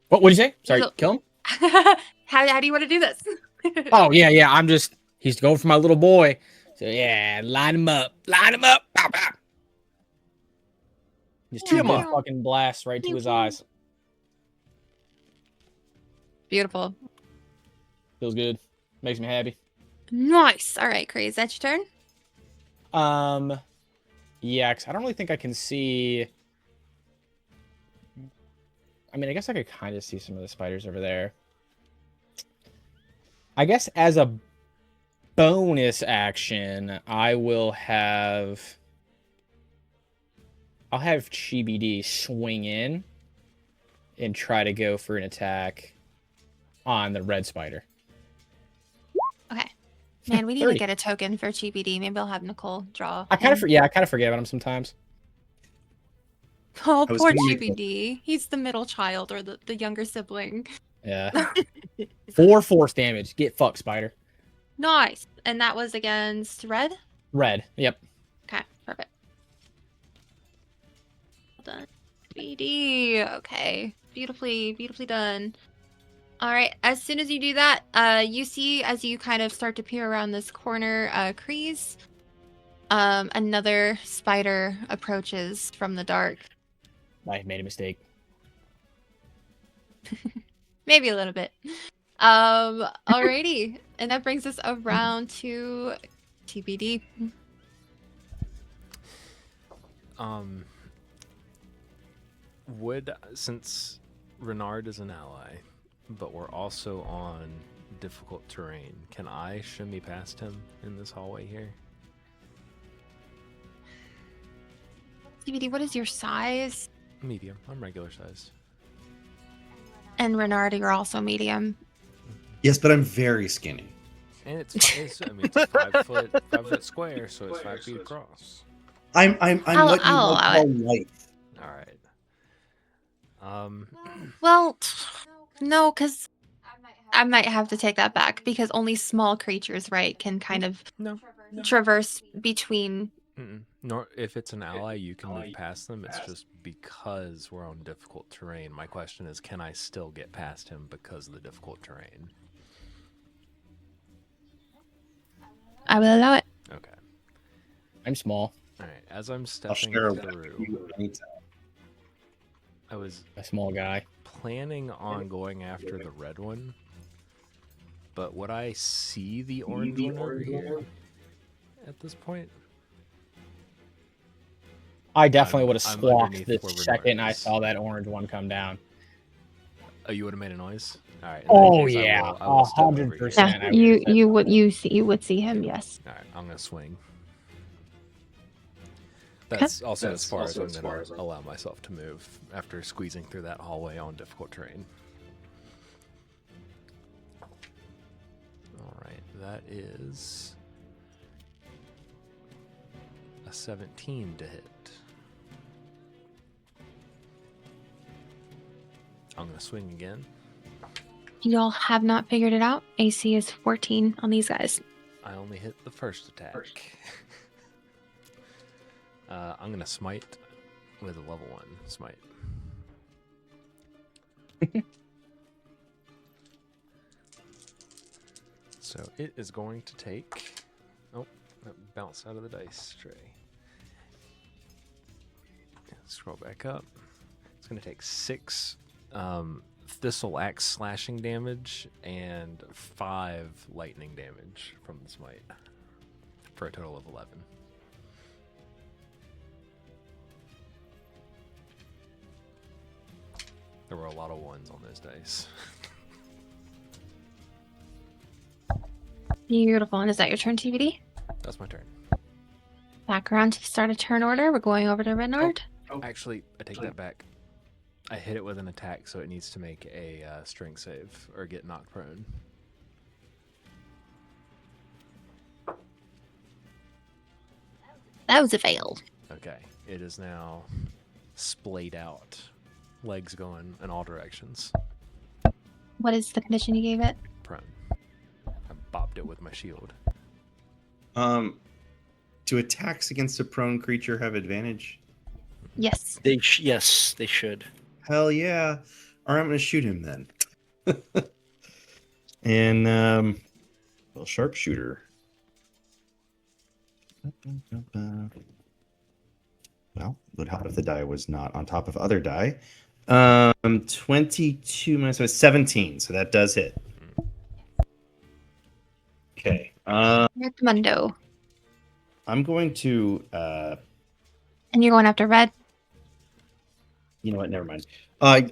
What did you say? Sorry, So- kill him? How do you want to do this? Oh, yeah. He's going for my little boy. So, yeah, line him up. Line him up. Pow, pow. Just two Come more on. fucking blasts right to his eyes. Beautiful. Feels good. Makes me happy. Nice. All right, Kreez, that's your turn. Yeah, 'cause I don't really think I can see. I mean, I guess I could kind of see some of the spiders over there. I guess as a bonus action, I'll have Chibd swing in and try to go for an attack on the red spider. Okay. Man, we need to 30. get a token for GBD. Maybe I'll have Nicole draw. I kind him. of forget about him sometimes. Oh, I was poor gonna make GBD. He's the middle child or the younger sibling. Yeah. 4 force damage. Get fucked, spider. Nice. And that was against red? Red. Yep. Okay, perfect. Well done. BD. Okay. Beautifully done. All right. As soon as you do that, you see as you kind of start to peer around this corner, Kreez, another spider approaches from the dark. I made a mistake. Maybe a little bit. Alrighty, and that brings us around to TBD. Since Renard is an ally, but we're also on difficult terrain, can I shimmy past him in this hallway here? TBD, what is your size? Medium. I'm regular sized. And Renard, you're also medium. Yes, but I'm very skinny. And it's I mean, it's a 5 foot square, so it's 5 feet across. I'm I'll what you allow would call light. All right. Well, no, because I might have to take that back because only small creatures, right, can kind of traverse between. Nor if it's an ally, you can move past them. It's just because we're on difficult terrain. My question is, can I still get past him because of the difficult terrain? I will allow it. Okay. I'm small. All right. As I'm I'll stepping share through, I was A small guy. planning on going after the red one, but would I see the orange one over here at this point? I definitely would have I'm squawked underneath the where Renard second I is. saw that orange one come down. Oh, you would have made a noise? All right. Oh yeah, I will step over here. 100%. Yeah, I you would see him. Yes. All right, I'm gonna swing. That's also as far as I'm gonna allow myself to move after squeezing through that hallway on difficult terrain. All right, that is a 17 to hit. I'm gonna swing again. Y'all have not figured it out. AC is 14 on these guys. I only hit the first attack. I'm gonna smite with a level 1 smite. So it is going to take. Oh, that bounced out of the dice tray. Scroll back up. It's going to take 6 Thistle Axe slashing damage and 5 lightning damage from the smite for a total of 11. There were a lot of ones on those dice. Beautiful. And is that your turn, TBD? That's my turn. Back around to start a turn order. We're going over to Renard. Actually, I take that back. I hit it with an attack, so it needs to make a strength save or get knocked prone. That was a fail. Okay, it is now splayed out, legs going in all directions. What is the condition you gave it? Prone. I bopped it with my shield. Do attacks against a prone creature have advantage? Yes. Yes, they should. Hell yeah. All right, I'm going to shoot him then. And, well, sharpshooter. Well, would help if the die was not on top of other die. 22 minus 17, so that does hit. Okay. Mundo. I'm going to, And you're going after red? you know what? Never mind.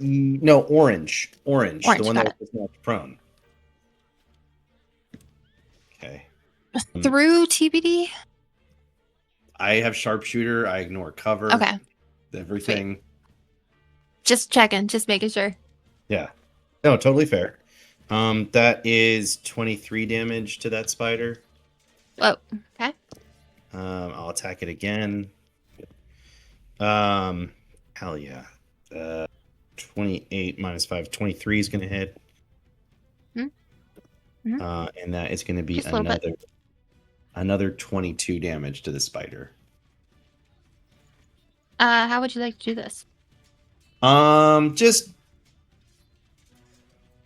No, orange. Orange. The one got that was not prone. Okay. Through TBD? I have sharpshooter. I ignore cover. Okay. Everything. Just checking, just making sure. Yeah. No, totally fair. That is 23 damage to that spider. Oh, okay. I'll attack it again. Hell yeah. 28 minus 5, 23 is going to hit. Mm-hmm. And that is going to be Just a little bit. another 22 damage to the spider. How would you like to do this? Just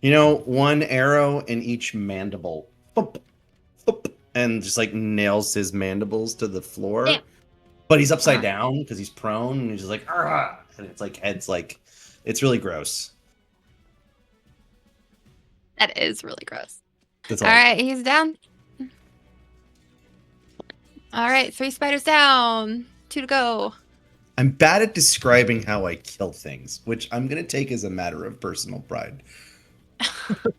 one arrow in each mandible. Boop, boop, and just like nails his mandibles to the floor. Damn. But he's upside down because he's prone, and he's just like, "Argh!" And it's like head's like, it's really gross. That is really gross. That's All right, he's down. All right, 3 spiders down. 2 to go. I'm bad at describing how I kill things, which I'm gonna take as a matter of personal pride.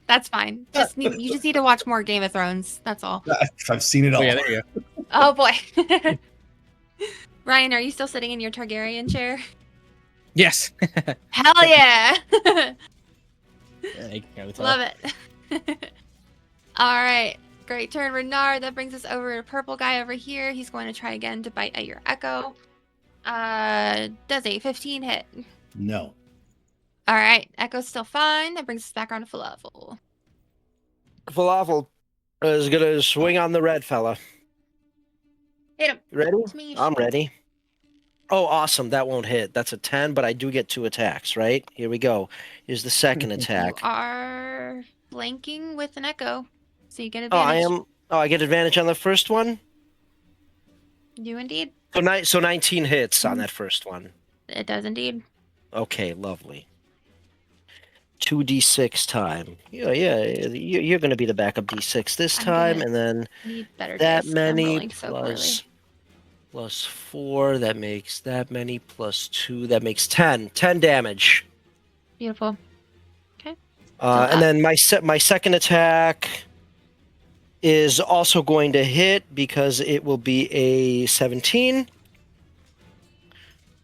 That's fine. You just need to watch more Game of Thrones. That's all. I've seen it all. Oh yeah, there you go. Oh boy. Ryan, are you still sitting in your Targaryen chair? Yes. Hell yeah. Love Love it. All right. Great turn, Renard. That brings us over to purple guy over here. He's going to try again to bite at your echo. Does a 15 hit? No. All right. Echo's still fine. That brings us back around to Falafel. Falafel is going to swing on the red fella. Hit him. Ready? Smash. I'm ready. Oh, awesome. That won't hit. That's a 10, but I do get 2 attacks, right? Here we go. Here's the second attack. You are flanking with an echo, so you get Oh, advantage. I am. Oh, I get advantage on the first one? You indeed. So 19 hits on that first one. It does indeed. Okay, lovely. 2d6 time. Yeah, you're going to be the backup d6 this I'm time, gonna and then Need better that dice. I'm many rolling so poorly. plus 4, that makes that many, plus 2, that makes 10. 10 damage. Beautiful. And then my second attack is also going to hit because it will be a 17.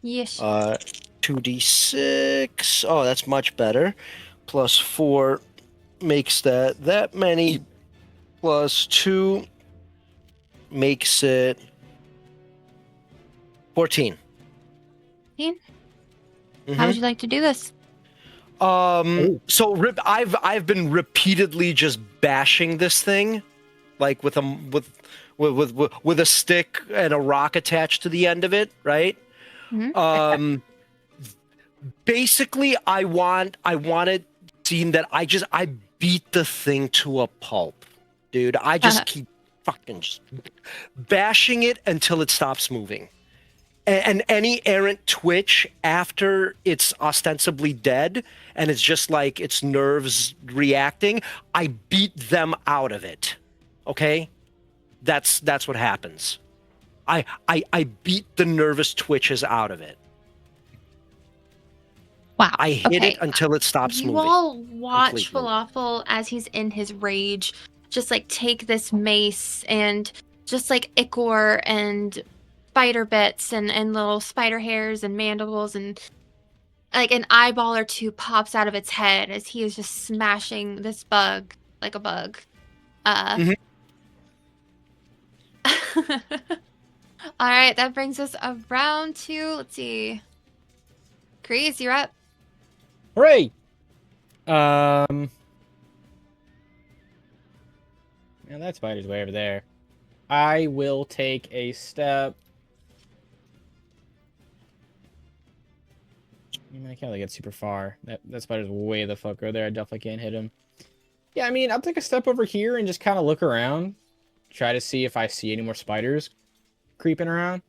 Yes. 2d6. Oh, that's much better. Plus 4 makes that many. Plus 2 makes it 14. 14? Mhm. How would you like to do this? So I've been repeatedly just bashing this thing, like with a stick and a rock attached to the end of it, right? Mhm. Basically, I want it seen that I beat the thing to a pulp, dude. I just keep fucking just bashing it until it stops moving. And any errant twitch after it's ostensibly dead and it's just like its nerves reacting, I beat them out of it. Okay? That's what happens. I beat the nervous twitches out of it. Wow. I hit it until it stops You moving. all watch completely. Falafel as he's in his rage, just like take this mace and just like ichor and spider bits and little spider hairs and mandibles, and like an eyeball or two pops out of its head as he is just smashing this bug like a bug. Mhm. All right, that brings us around to, let's see. Kreez, you're up. Hooray! Now that spider's way over there. I will take a step. I can't really get super far. That spider's way the fuck over there. I definitely can't hit him. Yeah, I mean, I'll take a step over here and just kind of look around. Try to see if I see any more spiders creeping around.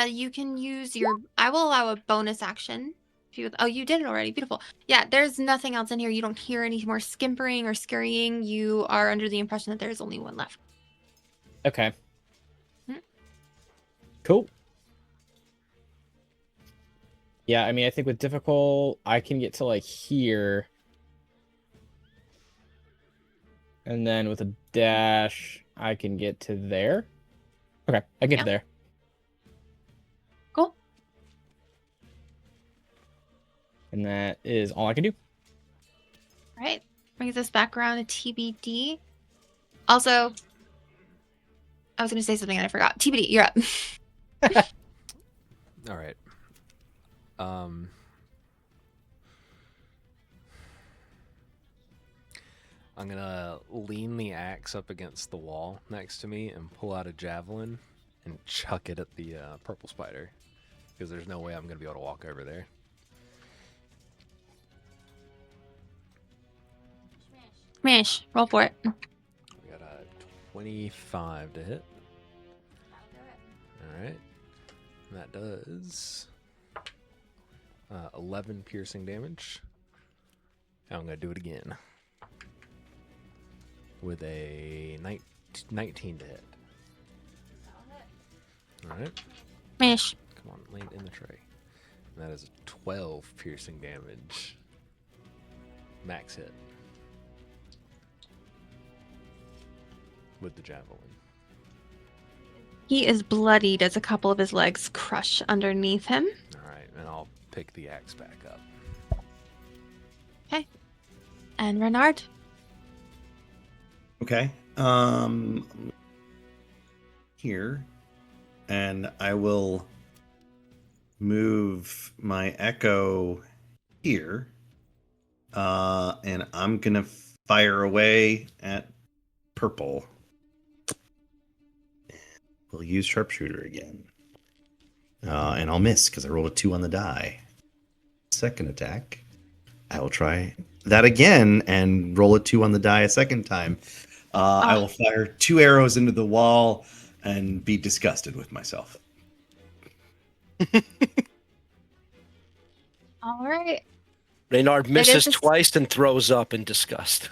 You can use your, I will allow a bonus action. If you, oh, you did it already. Beautiful. Yeah, there's nothing else in here. You don't hear any more skimpering or scurrying. You are under the impression that there's only one left. Okay. Cool. Yeah, I mean, I think with difficult, I can get to, like, here. And then with a dash, I can get to there. Okay, I get to there. Cool. And that is all I can do. All right. Brings us back around to TBD. Also, I was going to say something and I forgot. TBD, you're up. All right. I'm gonna lean the axe up against the wall next to me and pull out a javelin and chuck it at the purple spider, because there's no way I'm gonna be able to walk over there. Smash. Roll for it. We got a 25 to hit. All right. And that does 11 piercing damage. I'm going to do it again. With a 19 to hit. Alright. Mish. Come on, land in the tray. And that is a 12 piercing damage. Max hit. With the javelin. He is bloodied as a couple of his legs crush underneath him. Alright, and I'll pick the axe back up. Okay. And Renard? Okay. Here. And I will move my echo here. And I'm gonna fire away at purple. We'll use sharpshooter again. And I'll miss because I rolled a 2 on the die. Second attack. I will try that again and roll a 2 on the die a second time. I will fire 2 arrows into the wall and be disgusted with myself. All right. Renard misses twice and throws up in disgust.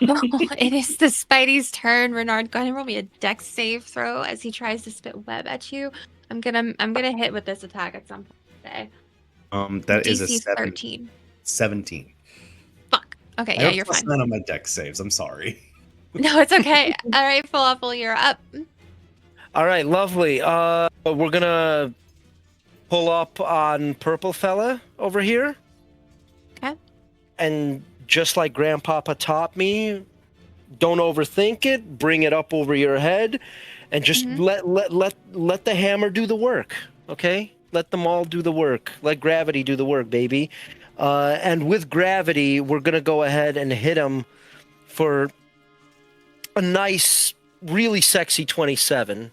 No, it is the Spidey's turn. Renard, go ahead and roll me a dex save throw as he tries to spit web at you. I'm gonna hit with this attack at some point today. That is a DC 13. 17. Fuck. Okay, I yeah, have you're fine. None of my dex saves. I'm sorry. No, it's okay. All right, Falafel, you're up. All right, lovely. We're gonna pull up on Purple Fella over here. Okay. And just like Grandpapa taught me, don't overthink it. Bring it up over your head, and just let the hammer do the work. Okay, let them all do the work. Let gravity do the work, baby. And with gravity, we're gonna go ahead and hit him for a nice, really sexy 27.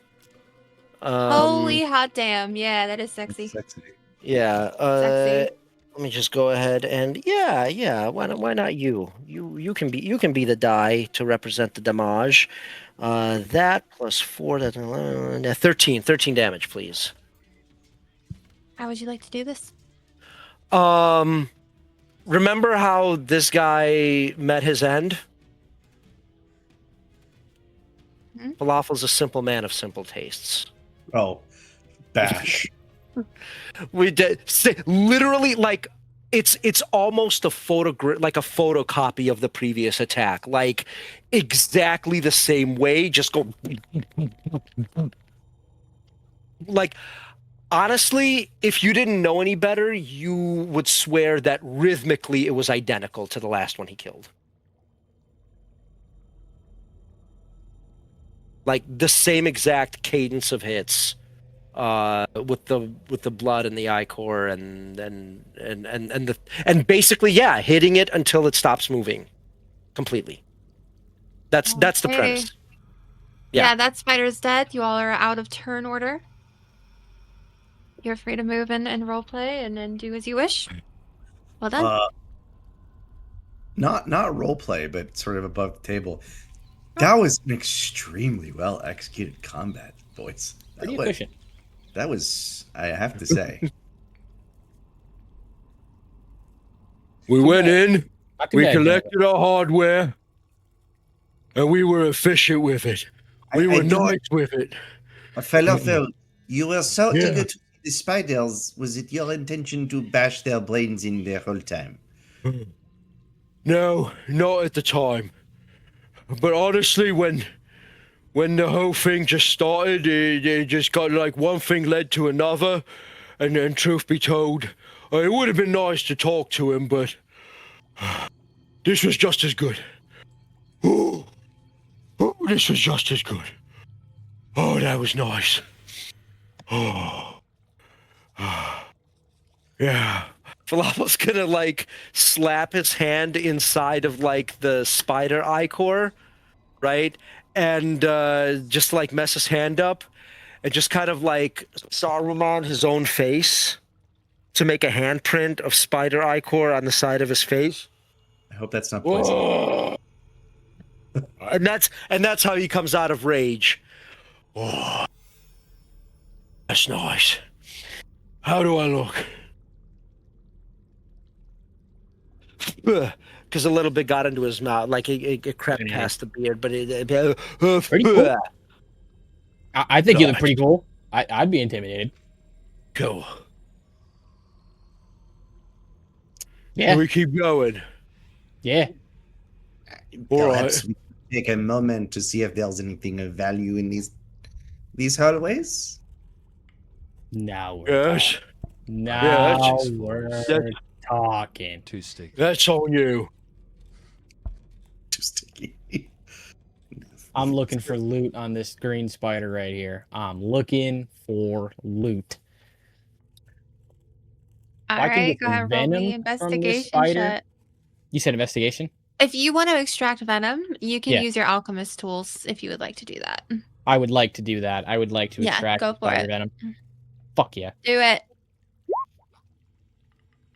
Holy hot damn! Yeah, that is sexy. Sexy. Yeah. Sexy. Let me just go ahead and yeah. Why not you? You can be the die to represent the damage. That plus 4, that's 13 damage, please. How would you like to do this? Remember how this guy met his end? Falafel's a simple man of simple tastes. Oh, bash. We did literally like it's almost a photocopy of the previous attack, like exactly the same way. Just go like honestly, if you didn't know any better, you would swear that rhythmically it was identical to the last one he killed. Like the same exact cadence of hits, with the blood and the ichor and basically hitting it until it stops moving, completely. That's the premise. Yeah, that spider's dead. You all are out of turn order. You're free to move and roleplay and do as you wish. Well done. Not roleplay, but sort of above the table. That was an extremely well executed combat, boys. Pretty efficient. That was, I have to say. We went in, we collected our hardware, and we were efficient with it. We were nice with it. Falafel, you were so eager to see the spiders. Was it your intention to bash their brains in the whole time? No, not at the time. But honestly, when the whole thing just started, it just got like one thing led to another, and then truth be told, it would have been nice to talk to him, but this was just as good. Oh, this was just as good. Oh, that was nice. Oh, yeah. Falafel's gonna like slap his hand inside of like the spider ichor, right? And just like mess his hand up and just kind of like Saruman his own face to make a handprint of spider ichor on the side of his face. I hope that's not poison. And that's how he comes out of rage. Oh, that's nice. How do I look? because a little bit got into his mouth, like it crept past the beard, but Pretty cool. I think you look pretty cool. I'd be intimidated. Cool. Yeah. We keep going. Yeah. Perhaps we take a moment to see if there's anything of value in these hallways. Now we're talking. Now we're talking. Too sticky. That's on you. Too sticky. I'm looking for loot on this green spider right here. I'm looking for loot. All I can right, get go some ahead and roll venom me from this investigation spider. check. You said investigation? If you want to extract venom, you can Yeah. use your alchemist tools if you would like to do that. I would like to do that. I would like to Yeah, extract go for spider it. venom. Fuck yeah. Do it.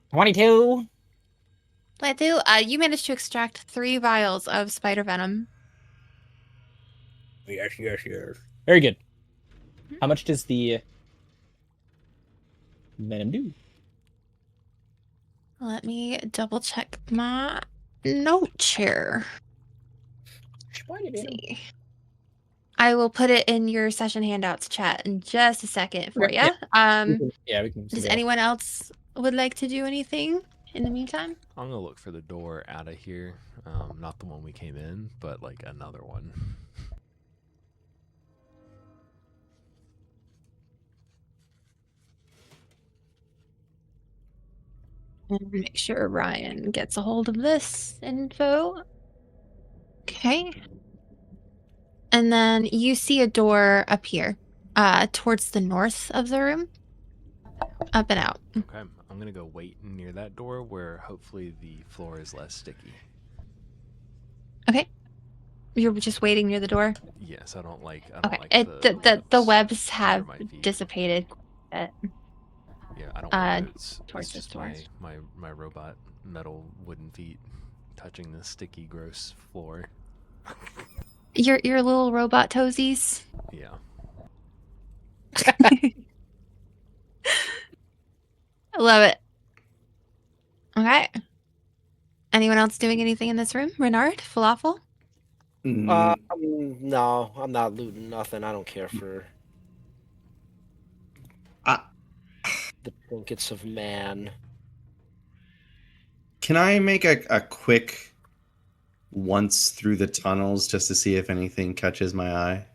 22. Lethu, you managed to extract 3 vials of spider venom. Yes. Very good. How much does the venom do? Let me double check my note here. Let's see. I will put it in your session handouts chat in just a second for you. We can Does anyone else would like to do anything in the meantime? I'm gonna look for the door out of here. Not the one we came in, but like another one. And make sure Ryan gets a hold of this info. Okay. And then you see a door up here, towards the north of the room. Up and out. Okay, I'm gonna go wait near that door where hopefully the floor is less sticky. Okay. You're just waiting near the door? Yes, I don't like Okay. The webs have dissipated. Yeah, I don't want those. Towards It's this just door. my robot metal wooden feet touching the sticky, gross floor. Your little robot toesies. Yeah. I love it. Okay. Anyone else doing anything in this room? Renard? Falafel? No, I'm not looting nothing. I don't care for the trinkets of man. Can I make a quick once through the tunnels just to see if anything catches my eye?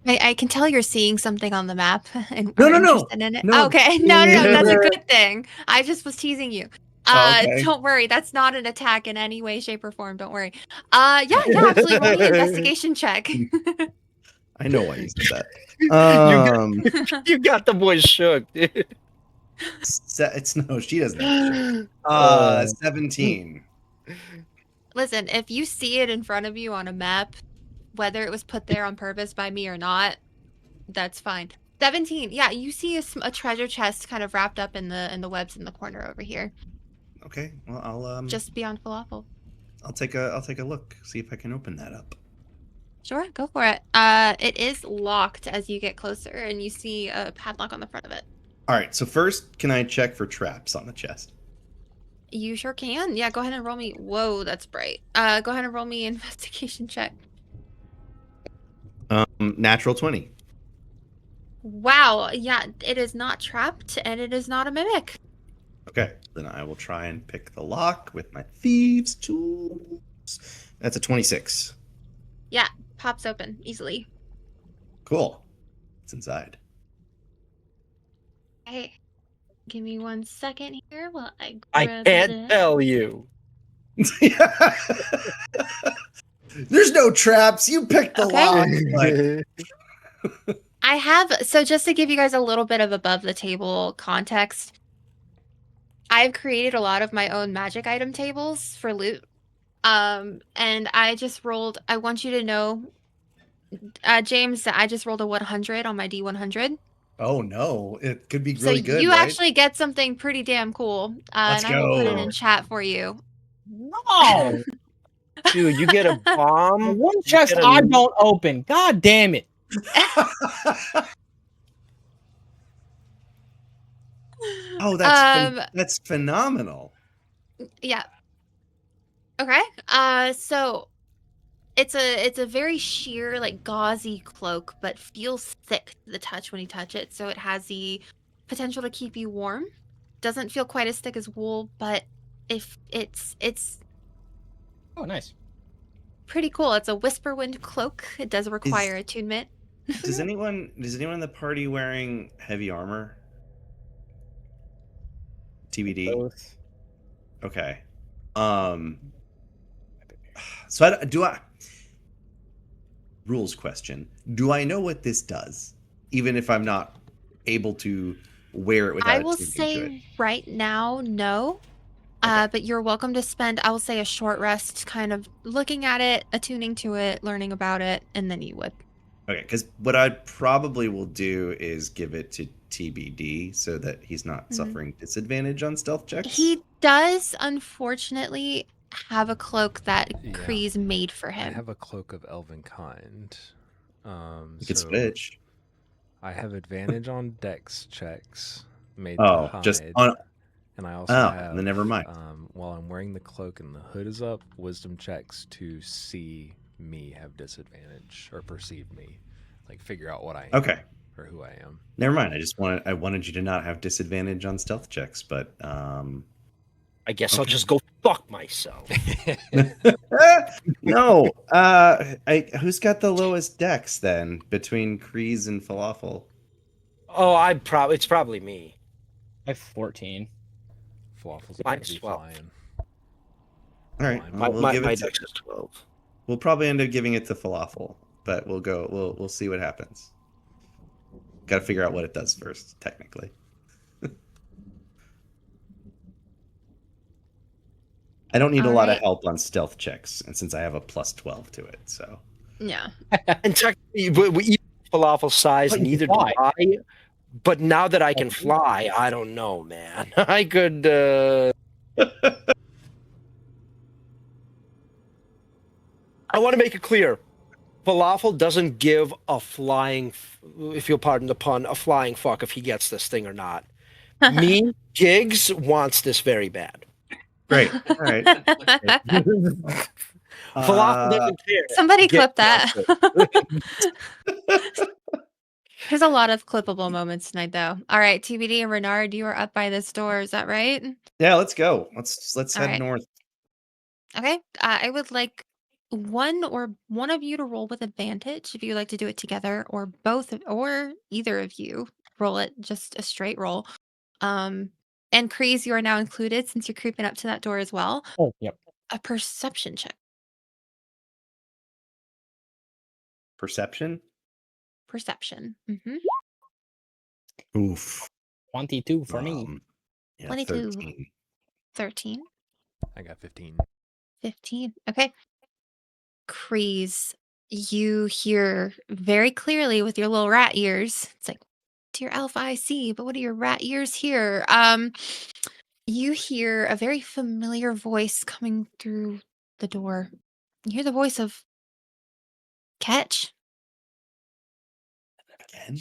I can tell you're seeing something on the map and No, are no, no. interested in it. No. Okay, no, that's a good thing. I just was teasing you. Okay. Don't worry, that's not an attack in any way, shape, or form. Don't worry. Yeah, absolutely. Roll me an investigation check. I know why you said that. You got the boy shook, dude. She doesn't have shit. 17. Listen, if you see it in front of you on a map, whether it was put there on purpose by me or not, that's fine. 17. Yeah, you see a treasure chest kind of wrapped up in the webs in the corner over here. Okay, well I'll just beyond falafel. I'll take a look, see if I can open that up. Sure, go for it. It is locked as you get closer, and you see a padlock on the front of it. All right, so first, can I check for traps on the chest? You sure can. Yeah, go ahead and roll me. Whoa, that's bright. Go ahead and roll me an investigation check. Natural 20. Wow. Yeah, it is not trapped, and it is not a mimic. Okay, then I will try and pick the lock with my thieves' tools. That's a 26. Yeah, pops open easily. Cool. It's inside. Hey, give me 1 second here while I can't tell you. There's no traps. You picked the lock. I have, so just to give you guys a little bit of above the table context, I've created a lot of my own magic item tables for loot. And I just rolled, I want you to know, James, I just rolled a 100 on my D100. Oh no, it could be really good. So you right? actually get something pretty damn cool. Let's and I will put it in chat for you. No! Dude, you get a bomb. One chest I don't open. God damn it. Oh, that's phenomenal. Yeah. Okay. So it's a very sheer, like gauzy cloak, but feels thick to the touch when you touch it. So it has the potential to keep you warm. Doesn't feel quite as thick as wool, but if it's Oh, nice. pretty cool. It's a Whisperwind cloak. It does require attunement. Does anyone in the party wearing heavy armor? TBD. Both. Okay. So do I rules question. Do I know what this does? Even if I'm not able to wear it without I will attuning to it. say right now, no. Okay. But you're welcome to spend, I will say, a short rest kind of looking at it, attuning to it, learning about it, and then you would. Okay, because what I probably will do is give it to TBD so that he's not suffering disadvantage on stealth checks. He does, unfortunately, have a cloak that Yeah. Kreez made for I him. have a cloak of elven kind. You could So switch. I have advantage on dex checks made Oh, to hide. just on. And I also Oh, have, then never mind. While I'm wearing the cloak and the hood is up, wisdom checks to see me have disadvantage or perceive me, like figure out what I am Okay. or who I am. Never mind. I wanted you to not have disadvantage on stealth checks, but I guess I'll Okay. just go fuck myself. no. Who's got the lowest dex then between Kreez and Falafel? Oh, it's probably me. I have 14. Falafel's Mine's busy 12. flying. All right. Flying. Well, we'll My give it to, dex is 12. we'll probably end up giving it to Falafel, but we'll see what happens. Got to figure out what it does first, technically. I don't need a lot of help on stealth checks, and since I have a plus 12 to it, so Yeah. And technically, we falafel size, But you neither can do fly. I. But now that I can fly, I don't know, man. I could. I want to make it clear. Falafel doesn't give a flying, if you'll pardon the pun, a flying fuck if he gets this thing or not. Me, Gigs, wants this very bad. great. All right. Falafel doesn't care. Somebody Gigs clip that. wants There's a lot of clippable moments tonight, though. All right, TBD and Renard, you are up by this door. Is that right? Yeah, let's go. Let's All head right. north. Okay. I would like one of you to roll with advantage if you would like to do it together, or both, or either of you roll it just a straight roll. And Kreez, you are now included since you're creeping up to that door as well. Oh, yep. A perception check. Perception? Perception. Oof. 22 for me. Yeah, 22. 13. 13. I got 15. 15. Okay. Kreez, you hear very clearly with your little rat ears. It's like, to your elf eye see, but what do your rat ears hear? You hear a very familiar voice coming through the door. You hear the voice of Ketch. Again?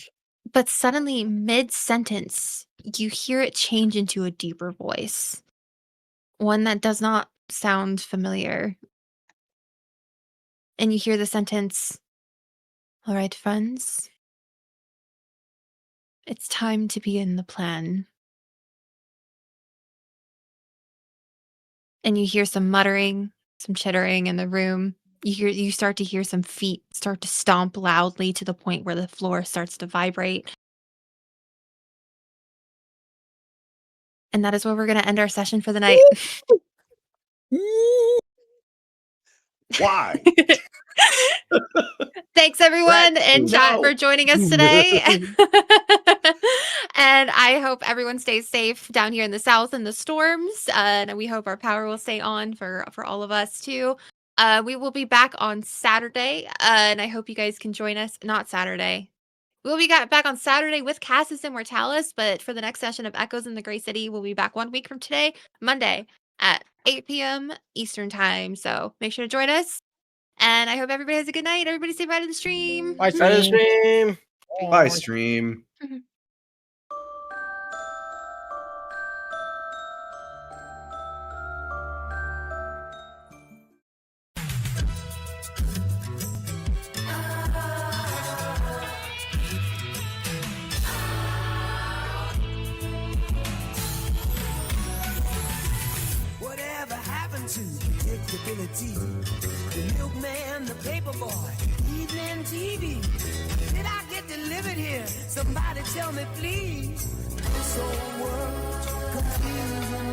But suddenly, mid-sentence, you hear it change into a deeper voice. One that does not sound familiar. And you hear the sentence, "All right, friends. It's time to begin the plan." And you hear some muttering, some chittering in the room. You start to hear some feet start to stomp loudly to the point where the floor starts to vibrate. And that is where we're going to end our session for the night. Why? Thanks everyone in chat no. for joining us today. And I hope everyone stays safe down here in the south in the storms. And we hope our power will stay on for all of us too. We will be back on Saturday. And I hope you guys can join us. Not Saturday. We'll be back on Saturday with Cassis Immortalis, but for the next session of Echoes in the Grey City, we'll be back 1 week from today, Monday at 8 p.m. Eastern time. So make sure to join us. And I hope everybody has a good night. Everybody say bye to the stream. Bye, Better stream. Bye, stream. to predictability. The milkman, the paperboy, evening TV. Did I get delivered here? Somebody tell me, please. This old world confusing